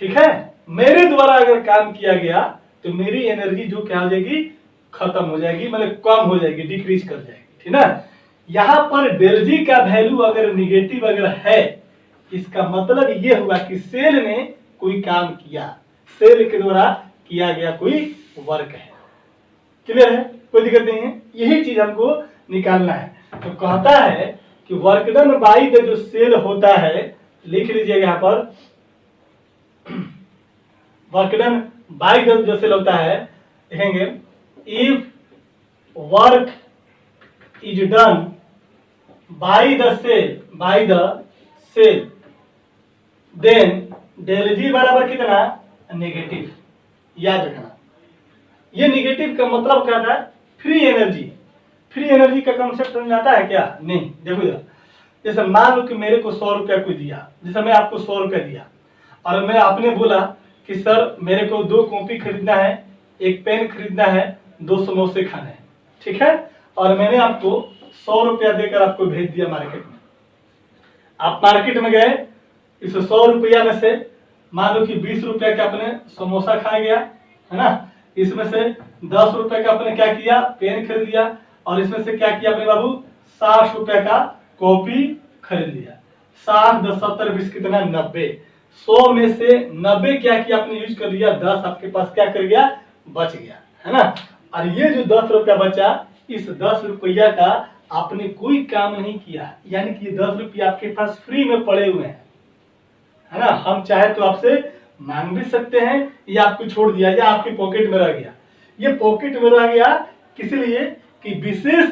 ठीक है। मेरे द्वारा अगर काम किया गया तो मेरी एनर्जी जो क्या हो जाएगी, खत्म हो जाएगी, मतलब कम हो जाएगी, डिक्रीज कर जाएगी, ठीक ना। यहाँ पर डेल जी का वैल्यू अगर निगेटिव अगर है, इसका मतलब ये हुआ कि सेल ने कोई काम किया, सेल के द्वारा किया गया कोई वर्क है। क्लियर है, कोई दिक्कत नहीं है, यही चीज हमको निकालना है। तो कहता है कि वर्क डन बाय द जो सेल होता है, लिख लीजिएगा यहाँ पर, वर्क डन बाय द जो सेल होता है, देखेंगे if work is done by the cell then del G बराबर कितना, नेगेटिव। याद रखना, ये नेगेटिव का मतलब क्या था, फ्री एनर्जी। फ्री एनर्जी का कंसेप्ट समझ आता है क्या, नहीं। देखो यार, जैसे मान लो कि मेरे को 100 रुपया कोई दिया, जैसे मैं आपको 100 रुपया दिया और मैं आपने बोला कि सर मेरे को 2 कॉपी खरीदना है, 1 पेन खरीदना है, 2 समोसे खाने हैं, ठीक है। और मैंने आपको 100 रुपया देकर आपको भेज दिया मार्केट में। आप मार्केट में गए, इस 100 रुपया में से मान लो कि 20 रुपया का अपने समोसा खा गया, है ना। इसमें से 10 रुपए का आपने क्या किया, पेन खरीद लिया, और इसमें से क्या किया अपने बाबू, 60 रुपए का कॉपी खरीद लिया। 60 10 70 20 कितना, 90। 100 में से 90 क्या किया आपने, यूज कर लिया, 10 आपके पास क्या कर गया, बच गया, है ना। और ये जो 10 रुपया बचा, इस 10 रुपया का आपने कोई काम नहीं किया, यानी कि 10 रुपया आपके पास फ्री में पड़े हुए हैं, है ना। हम चाहे तो आपसे मांग भी सकते हैं, या आपको छोड़ दिया, या आपकी पॉकेट में रह गया। ये पॉकेट में रह गया किस लिए, कि विशेष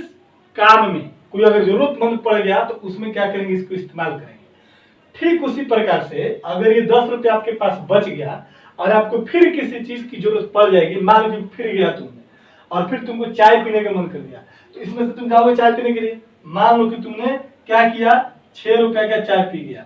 काम में कोई अगर जरूरतमंद पड़ गया तो उसमें क्या करेंगे, इसको इस्तेमाल करेंगे। ठीक उसी प्रकार से अगर ये 10 रुपया आपके पास बच गया और आपको फिर किसी चीज की जरूरत पड़ जाएगी, मान लीजिए फिर गया तुमने और फिर तुमको चाय पीने का मन कर दिया, तो इसमें से तुम जाओगे चाय पीने के लिए। मान लो कि तुमने क्या किया, 6 रुपए का चाय पी गया,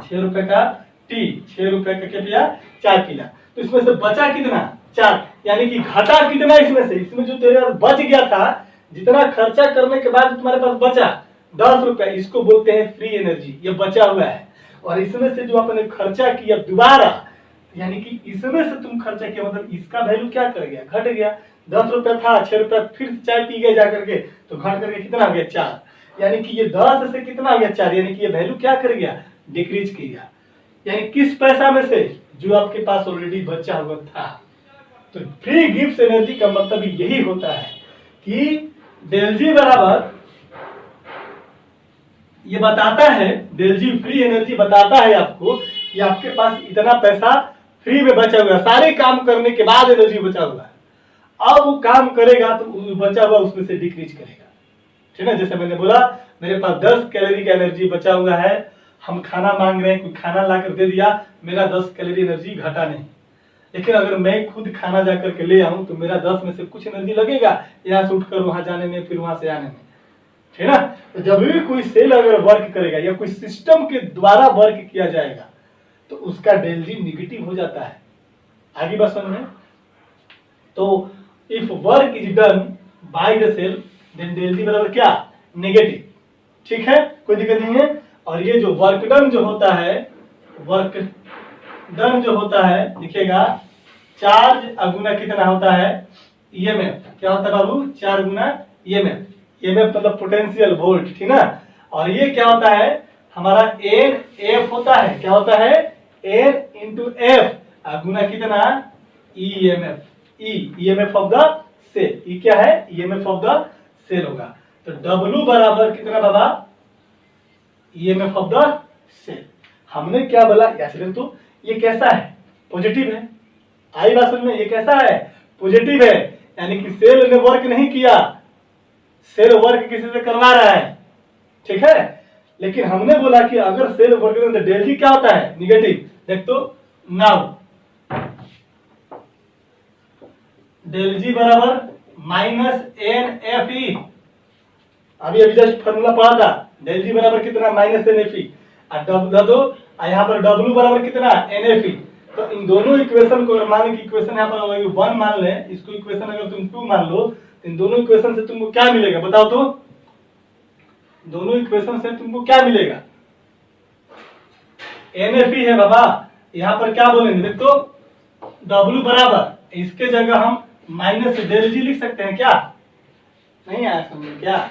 6 रुपए का टी, 6 रुपए का क्या पिया, चाय पिया। तो इसमें से बचा कितना, 4, यानी कि घटा कितना इसमें से, इसमें जो तेरे पास बच गया था, जितना खर्चा करने के बाद तुम्हारे पास बचा 10 रुपए, इसको बोलते हैं फ्री एनर्जी, ये बचा हुआ है। और इसमें से जो आपने खर्चा किया दोबारा, यानी कि इसमें से तुम खर्चा किया, मतलब इसका वैल्यू क्या कर गया, घट गया। 10 रुपया था, 6 रुपया फिर चाय पी गए जाकर के, तो घट करके कितना हो गया, 4। यानी कि ये 10 से कितना हो गया 4, यानी कि ये वैल्यू क्या कर गया, डिक्रीज किया। यानी किस पैसा में से, जो आपके पास ऑलरेडी बचा हुआ था। तो फ्री गिफ्ट एनर्जी का मतलब यही होता है कि डेल जी बराबर, ये बताता है, डेल जी फ्री एनर्जी बताता है आपको कि आपके पास इतना पैसा फ्री में बचा हुआ है, सारे काम करने के बाद एनर्जी बचा हुआ है। अब वो काम करेगा तो बचा हुआ उसमें से डिक्रीज करेगा, ठीक है। जैसे मैंने बोला मेरे पास 10 कैलोरी का एनर्जी बचा हुआ है, हम खाना मांग रहे हैं, कोई खाना लाकर दे दिया, मेरा 10 कैलोरी एनर्जी घटा नहीं। लेकिन अगर मैं खुद खाना जाकर के ले आऊं तो मेरा 10 में से कुछ एनर्जी लगेगा यहाँ से उठकर वहां जाने में, फिर वहां से आने में, ठीक है ना। तो जब भी कोई सेल अगर वर्क करेगा या कोई सिस्टम के द्वारा वर्क किया जाएगा तो उसका डेल जी निगेटिव हो जाता है। आगे बात समझ में। तो if work is done by the cell then del G बराबर क्या, नेगेटिव, ठीक है, कोई दिक्कत नहीं है। और ये जो वर्क डन जो होता है, वर्क डन जो होता है, दिखेगा चार्ज अगुना कितना होता है, ईएमएफ। क्या होता है बाबू, 4 गुना ईएमएफ। ईएमएफ मतलब पोटेंशियल वोल्ट, ठीक ना। और ये क्या होता है, हमारा एन एफ होता है, क्या होता है, एन इंटू एफ गुना कितना, EMF, EMF of the cell. E क्या है, ईएमएफ ऑफ द सेल होगा। तो डब्ल्यू बराबर कितना बाबा, ईएमएफ ऑफ द सेल। हमने क्या बोला, एक्चुअली तो ये कैसा है, पॉजिटिव है। आई बात समझ में, ये कैसा है, पॉजिटिव है, यानी कि सेल ने वर्क नहीं किया, सेल वर्क किसी से करवा रहा है, ठीक है। लेकिन हमने बोला कि अगर सेल वर्क में तो डेल जी क्या होता है, निगेटिव। देख तो नाउ डेल जी बराबर माइनस एन एफ ई, अभी अभी जस्ट फॉर्मूला पढ़ा था, डेल जी बराबर कितना, माइनस एन एफ ई। यहाँ पर डब्ल्यू बराबर कितना, एन एफ ई। तो इन दोनों इक्वेशन को मान की इक्वेशन यहाँ पर 1 मान ले, इसको इक्वेशन अगर तुम 2 मान लो, तो इन दोनों इक्वेशन से तुमको क्या मिलेगा बताओ तो, दोनों इक्वेशन से तुमको क्या मिलेगा, एन एफ ई है बाबा। यहाँ पर क्या बोलेंगे, देख तो डब्ल्यू बराबर, इसके जगह हम माइनस डेल जी लिख सकते हैं क्या, नहीं आया समझ क्या,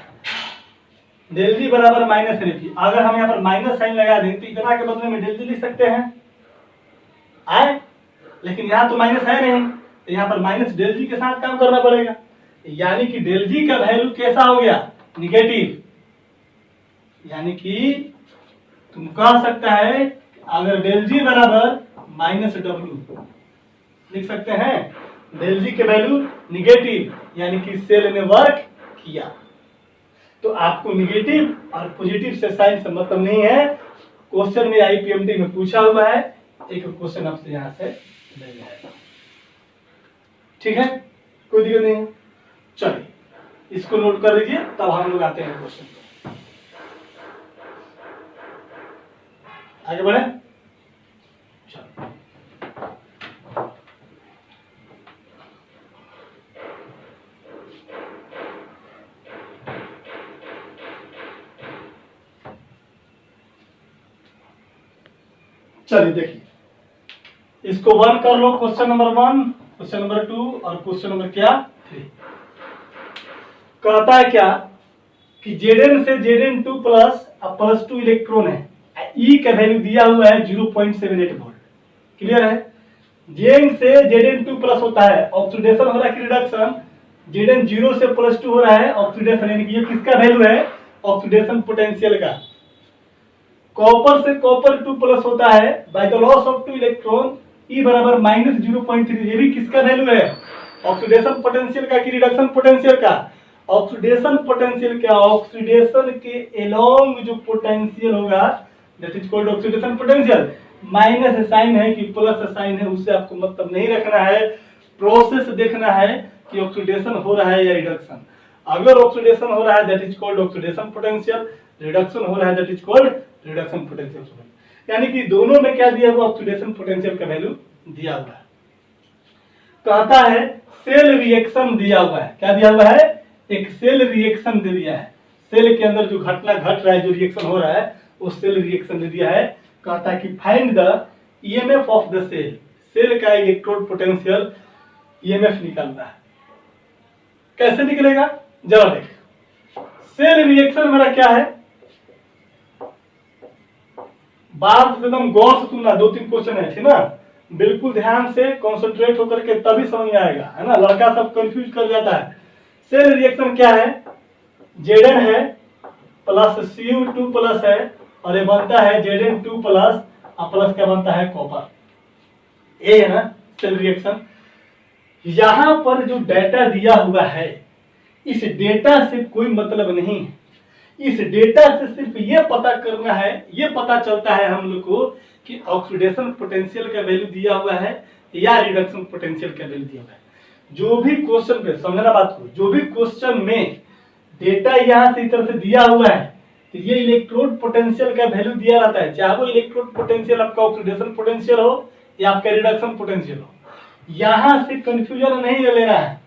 डेल जी बराबर माइनस एन एफ ई। अगर हम यहाँ पर माइनस साइन लगा दें तो इतना के बदले में डेल जी लिख सकते हैं, आए। लेकिन यहाँ तो माइनस है नहीं, तो यहाँ पर माइनस डेल जी के साथ काम करना पड़ेगा। यानी कि डेल जी का वैल्यू कैसा हो गया, निगेटिव। यानी कि तुम कह सकता है अगर डेल जी बराबर माइनस डब्ल्यू लिख सकते हैं, डेल जी के वैल्यू निगेटिव, यानी कि सेल ने वर्क किया। तो आपको निगेटिव और पॉजिटिव से साइन से मतलब नहीं है। क्वेश्चन में आईपीएमटी में पूछा हुआ है, एक क्वेश्चन आपसे यहां से ले जाएगा, ठीक है, कोई दिक्कत नहीं है। चलिए इसको नोट कर लीजिए, तब हम लोग आते हैं क्वेश्चन पे, आगे बढ़े। चलो चलिए देखिए, इसको 1 कर लो, क्वेश्चन नंबर 1, क्वेश्चन नंबर 2 और क्वेश्चन नंबर क्या 3। कहता है क्या कि Zn से Zn2 प्लस 2 इलेक्ट्रॉन है, E का वैल्यू दिया हुआ है 0.78 वोल्ट, क्लियर है। Zn से Zn2 प्लस होता है, ऑक्सीडेशन हो रहा है कि रिडक्शन, Zn 0 से +2 हो रहा है ऑक्सीडेशन, यानी कि ये किसका वैल्यू है, ऑक्सीडेशन पोटेंशियल का। कॉपर से कॉपर 2 प्लस होता है by the loss of 2 electron, E बराबर -0.3, ये भी किसका वैल्यू है, ऑक्सीडेशन पोटेंशियल का कि रिडक्शन पोटेंशियल का, ऑक्सीडेशन पोटेंशियल का। ऑक्सीडेशन के एलोंग जो पोटेंशियल होगा that is called oxidation potential. Minus sign है कि प्लस साइन है, उससे आपको मतलब नहीं रखना है, प्रोसेस देखना है कि ऑक्सीडेशन हो रहा है या रिडक्शन। अगर ऑक्सीडेशन हो रहा है that is called oxidation potential, reduction हो रहा है that is called reduction potential. यानी कि दोनों में क्या दिया हुआ, ऑक्सीडेशन पोटेंशियल का वैल्यू दिया हुआ है। कहता है सेल रिएक्शन दिया हुआ है, क्या दिया हुआ है, एक सेल रिएक्शन दे दिया है, सेल के अंदर जो घटना घट रहा है, जो रिएक्शन हो रहा है वो सेल रिएक्शन दे दिया है। कहता है कि find the EMF of the cell, cell का इलेक्ट्रोड पोटेंशियल ईएमएफ निकालना है। कैसे निकलेगा जरा देख, सेल रिएक्शन मेरा क्या है, बात एकदम गौर से सुनना, 2-3 क्वेश्चन है ना, बिल्कुल ध्यान से कंसंट्रेट होकर के तभी समझ में आएगा, है ना, लड़का सब कंफ्यूज कर जाता है। सेल रिएक्शन क्या है, Zn है प्लस Cu2 प्लस है और ये बनता है Zn2 प्लस प्लस क्या बनता है, कॉपर। ये है ना सेल रिएक्शन। यहां पर जो डेटा दिया हुआ है, इस डेटा से कोई मतलब नहीं है, इस डेटा से सिर्फ ये पता करना है, ये पता चलता है हम लोग को कि ऑक्सीडेशन पोटेंशियल का वैल्यू दिया हुआ है या रिडक्शन पोटेंशियल का वैल्यू दिया हुआ है। जो भी क्वेश्चन पे समझना बात को, जो भी क्वेश्चन में डेटा यहाँ से इस तरह से दिया हुआ है तो ये इलेक्ट्रोड पोटेंशियल का वैल्यू दिया रहता है, चाहे वो इलेक्ट्रोड पोटेंशियल आपका ऑक्सीडेशन पोटेंशियल हो या आपका रिडक्शन पोटेंशियल हो। यहां से कंफ्यूजन नहीं लेना है,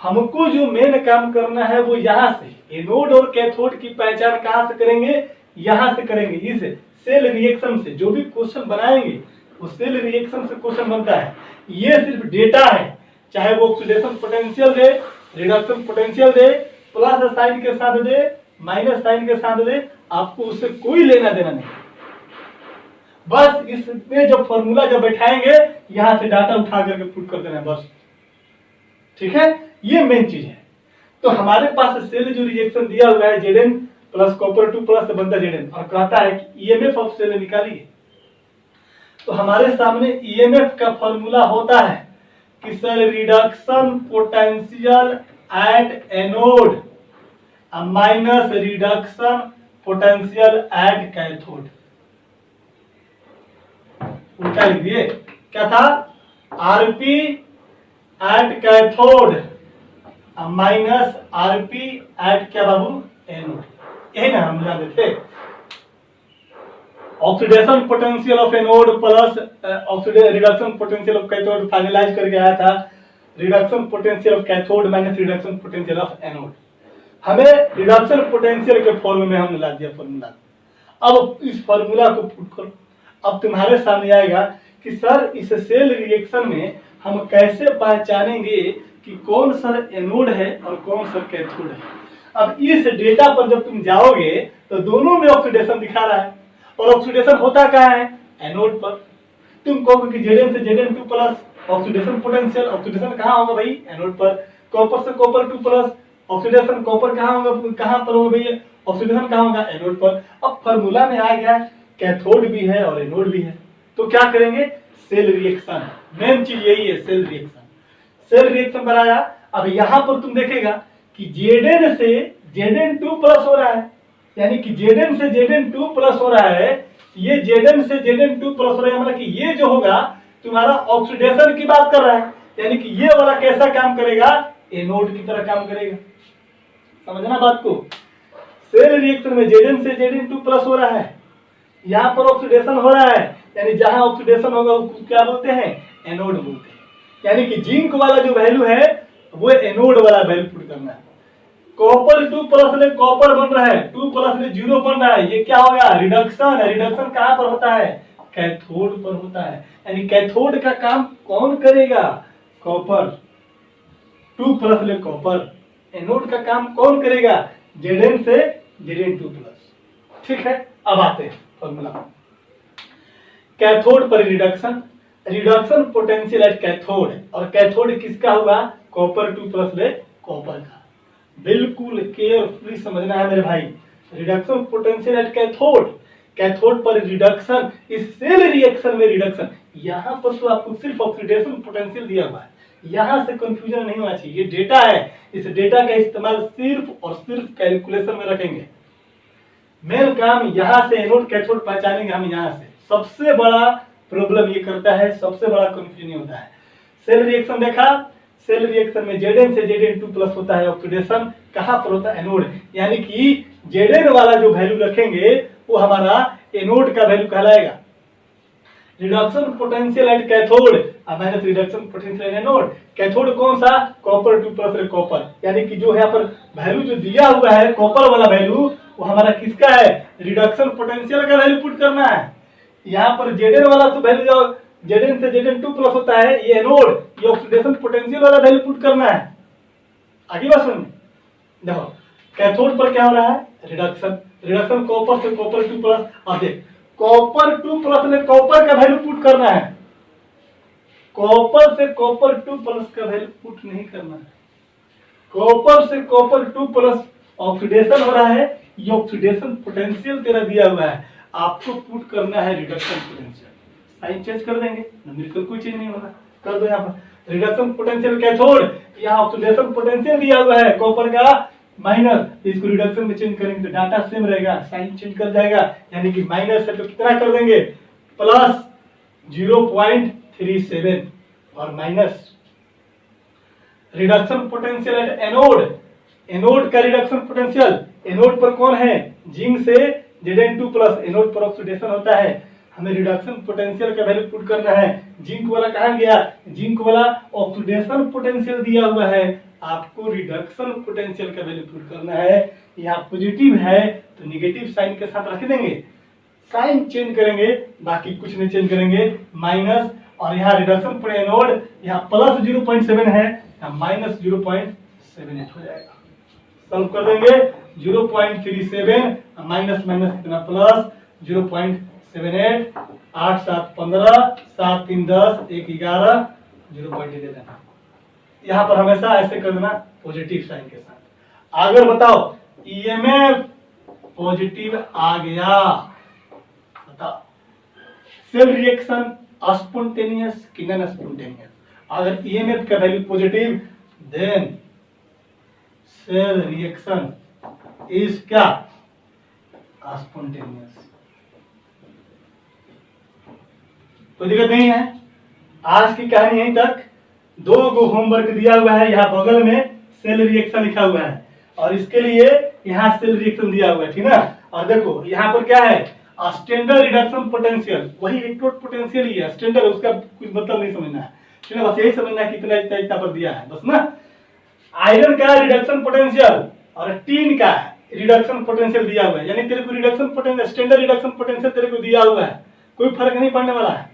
हमको जो मेन काम करना है वो यहाँ से एनोड और कैथोड की पहचान कहां से करेंगे, यहां से करेंगे। इस सेल रिएक्शन से जो भी क्वेश्चन बनाएंगे वो सेल रिएक्शन से क्वेश्चन बनता है। ये सिर्फ डेटा है, चाहे वो ऑक्सीडेशन पोटेंशियल दे, रिडक्शन पोटेंशियल दे, प्लस साइन के साथ दे, माइनस साइन के साथ दे, आपको उससे कोई लेना देना नहीं। बस इसमें जब फॉर्मूला जब बैठाएंगे यहां से डाटा उठा करके पुट कर देना है बस, ठीक है, ये मेन चीज है। तो हमारे पास सेल जो रिएक्शन दिया हुआ है Zn प्लस कॉपर 2 प्लस बनता है Zn और कहता है कि ईएमएफ ऑफ सेल निकालिए। तो हमारे सामने ईएमएफ का फॉर्मूला होता है कि sir reduction potential at anode minus reduction potential at cathode. उल्टा लिख दिए, क्या था, RP at cathode minus RP at क्या बाबू, एनोड। यही ना हम जानते थे, oxidation potential of anode plus reduction potential of cathode finalize करके आया था reduction potential of cathode minus reduction potential of anode. हमें रिडक्शन पोटेंशियल के फॉर्म में हमने ला दिया फॉर्मूला। अब इस फॉर्मूला को पुट करो, अब तुम्हारे सामने आएगा कि सर इस सेल रिएक्शन में हम कैसे पहचानेंगे कि कौन सा एनोड है और कौन सा कैथोड है। अब इस डेटा पर जब तुम जाओगे तो दोनों में ऑक्सीडेशन दिखा रहा है और ऑक्सीडेशन होता कहाँ है, एनोड पर। तुम कहोगे कि Zn से Zn2 plus oxidation potential, oxidation कहाँ होगा भाई, एनोड पर। कॉपर से कॉपर 2 प्लस ऑक्सीडेशन, कॉपर कहाँ होगा, कहाँ पर होगा भैया, ऑक्सीडेशन कहाँ होगा, एनोड पर। अब फार्मूला में आ गया कैथोड भी है और एनोड भी है, तो क्या करेंगे, सेल रिएक्शन। मेन चीज यही है, सेल रिएक्शन। सेल रिएक्शन बनाया। अब यहां पर तुम देखेगा कि Zn से Zn2 प्लस हो रहा है, यानी कि Zn से Zn2 प्लस हो रहा है, ये Zn से Zn2 प्लस हो रहा है, मतलब कि ये जो होगा तुम्हारा ऑक्सीडेशन की बात कर रहा है, यानी कि ये वाला कैसा काम करेगा, एनोड की तरह काम करेगा। समझना बात को, सेल रिएक्शन में Zn से Zn2 प्लस हो रहा है, यहाँ पर ऑक्सीडेशन हो रहा है, यानी जहां ऑक्सीडेशन होगा उसको क्या बोलते हैं, एनोड बोलते हैं। यानी कि जिंक वाला जो वैल्यू है वो एनोड वाला वैल्यू पुट करना है। कॉपर 2 प्लस ले कॉपर बन रहा है, 2 प्लस ले 0 बन रहा है, ये क्या होगा, रिडक्शन है। रिडक्शन कहां पर होता है, कैथोड पर होता है, यानी कैथोड का काम कौन करेगा, कॉपर। 2 प्लस ले कॉपर, एनोड का काम कौन करेगा, Zn से Zn2 प्लस। ठीक है, अब आते हैं फॉर्मूला। कैथोड पर reduction, reduction potential at cathode, और कैथोड किसका होगा, कॉपर 2 प्लस ले कॉपर का। बिल्कुल केयरफुली समझना है मेरे भाई, reduction potential at cathode, cathode पर रिडक्शन, इस सेल रिएक्शन में रिडक्शन। यहां पर तो आपको सिर्फ ऑक्सीडेशन पोटेंशियल दिया हुआ है, यहां से कंफ्यूजन नहीं होना चाहिए। ये डेटा है, इस डेटा का इस्तेमाल सिर्फ और सिर्फ कैलकुलेशन में रखेंगे। मेन काम यहां से एनोड कैथोड पहचानेंगे हम, यहां से सबसे बड़ा प्रॉब्लम ये करता है, सबसे बड़ा कंफ्यूजन होता है। सेल रिएक्शन देखा, सेल रिएक्शन में Zn से Zn2 प्लस होता है, ऑक्सीडेशन कहां पर होता है, एनोड, यानी कि Zn वाला जो वैल्यू रखेंगे वो हमारा एनोड का वैल्यू कहलाएगा। Reduction potential at cathode minus reduction potential at anode, cathode कौन सा, कॉपर 2 प्लस कॉपर, यानी कि जो यहाँ पर वैल्यू जो दिया हुआ है कॉपर वाला वैल्यू वो हमारा किसका है, रिडक्शन पोटेंशियल का वैल्यू पुट करना है। यहाँ पर Zn वाला तो वैल्यू जो Zn से Zn2 प्लस होता है, ये एनोड, ये ऑक्सीडेशन पोटेंशियल वाला वैल्यू पुट करना है। आगे बात सुन, देखो कैथोड पर क्या हो रहा है, रिडक्शन। रिडक्शन कॉपर से कॉपर 2 प्लस। अब देख कॉपर 2 प्लस में कॉपर का वैल्यू पुट करना है, कॉपर से कॉपर 2 प्लस का वैल्यू पुट नहीं करना है। कॉपर से कॉपर 2 प्लस ऑक्सीडेशन हो रहा है, ये ऑक्सीडेशन पोटेंशियल तेरा दिया हुआ है, आपको पुट करना है रिडक्शन पोटेंशियल। साइन चेंज कर देंगे, न्यूमेरिकल कोई चेंज नहीं होगा, कर दो यहाँ पर रिडक्शन पोटेंशियल कैथोड, यहाँ ऑक्सीडेशन पोटेंशियल दिया हुआ है कॉपर का माइनस, इसको रिडक्शन में चेंज करेंगे तो डाटा सेम रहेगा, साइन चेंज कर जाएगा, यानी कि माइनस है तो कितना कर देंगे प्लस 0.37 और minus reduction potential at anode. Anode का रिडक्शन पोटेंशियल, एनोड पर कौन है, जिंक से Zn2 प्लस, एनोड पर ऑक्सीडेशन होता है, हमें रिडक्शन पोटेंशियल का वैल्यू पुट करना है। जिंक वाला कहाँ गया, जिंक वाला ऑक्सीडेशन पोटेंशियल दिया हुआ है, आपको रिडक्शन पोटेंशियल का वैल्यू पुट करना है। यहाँ पॉजिटिव है तो निगेटिव साइन के साथ रख देंगे, साइन चेंज करेंगे, बाकी कुछ नहीं चेंज करेंगे, माइनस, और यहाँ रिडक्शन पर एनोड यहाँ प्लस 0.7 है, यहाँ माइनस 0.78 हो जाएगा। सॉल्व कर देंगे 0.37 माइनस माइनस कितना प्लस 0.78, 8 7 15, 7 3 10, 1 11, 0.8 दे देना। यहाँ पर हमेशा ऐसे कर देना पॉजिटिव साइन के साथ। अगर बताओ ईएमएफ पॉजिटिव आ गया, बताओ सेल रिएक्शन स्पॉन्टेनियस कि नॉन स्पॉन्टेनियस। अगर ईएमएफ का value positive then cell reaction is क्या, स्पॉन्टेनियस। कोई दिक्कत नहीं है। आज की कहानी यहीं तक। 2 गो होमवर्क दिया हुआ है, यहाँ बगल में सेल रिएक्शन लिखा हुआ है और इसके लिए यहाँ सेल रिएक्शन दिया हुआ है, ठीक ना। और देखो यहाँ पर क्या है, स्टैंडर्ड रिडक्शन पोटेंशियल, वही इलेक्ट्रोड पोटेंशियल ही है, स्टैंडर्ड उसका कुछ मतलब नहीं समझना है, ठीक है, बस यही समझना है कि इतना इतना इतना पर दिया है बस ना। आयरन का रिडक्शन पोटेंशियल और टीन का रिडक्शन पोटेंशियल दिया हुआ है, यानी तेरे को reduction potential standard reduction potential तेरे को दिया हुआ है, कोई फर्क नहीं पड़ने वाला है,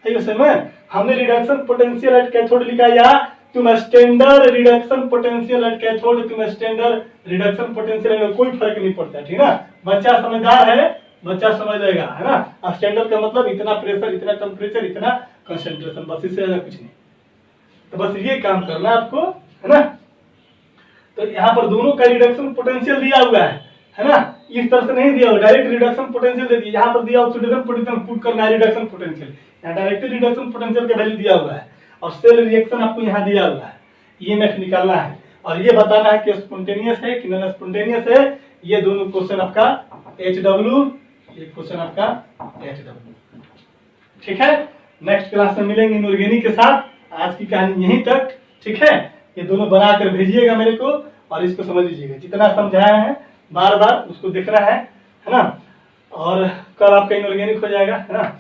ठीक है समझ। हमने रिडक्शन पोटेंशियल एट कैथोड लिखा, या तुम standard reduction potential at cathode, तुम स्टैंडर्ड रिडक्शन पोटेंशियल, कोई फर्क नहीं पड़ता, ठीक ना। बच्चा समझदार है, बच्चा समझ लेगा, है ना। स्टैंडर्ड का मतलब इतना प्रेशर, इतना टेम्परेचर, इतना कंसंट्रेशन, बस इससे ज्यादा कुछ नहीं। तो बस ये काम करना आपको, है ना। तो यहाँ पर दोनों का रिडक्शन पोटेंशियल दिया हुआ है ना। इस तरह से नहीं दिया हुआ, डायरेक्ट रिडक्शन पोटेंशियल दे दिया, यहाँ पर दिया ऑक्सीडेशन पोटेंशियल पुट करना है रिडक्शन पोटेंशियल, यहाँ डायरेक्ट रिडक्शन पोटेंशियल का वैल्यू दिया हुआ है और सेल रिएक्शन आपको यहाँ दिया हुआ है, ईएमएफ निकालना है और ये बताना है कि स्पॉन्टेनियस है कि नॉन स्पॉन्टेनियस है। ये दोनों क्वेश्चन आपका HW, ये क्वेश्चन आपका HW, ठीक है। नेक्स्ट क्लास में मिलेंगे इनऑर्गेनिक के साथ। आज की कहानी यहीं तक, ठीक है। ये दोनों बनाकर भेजिएगा मेरे को और इसको समझ लीजिएगा, जितना समझाया है बार बार उसको देखना है ना। और कल आपका इनऑर्गेनिक हो जाएगा, है ना।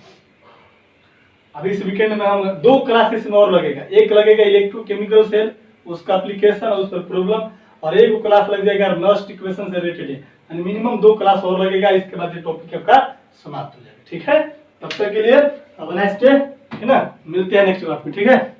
अभी इस वीकेंड में हम 2 क्लासेस में और लगेगा, एक लगेगा इलेक्ट्रोकेमिकल सेल, उसका एप्लीकेशन और उस पर प्रॉब्लम, और एक क्लास लग जाएगा नस्ट इक्वेशन से रिलेटेड, यानी मिनिमम 2 क्लास और लगेगा। इसके बाद ये टॉपिक आपका समाप्त हो जाएगा, ठीक है। तब तक के लिए अब नेक्स्ट डे, है ना, मिलते हैं नेक्स्ट क्लास में, ठीक है।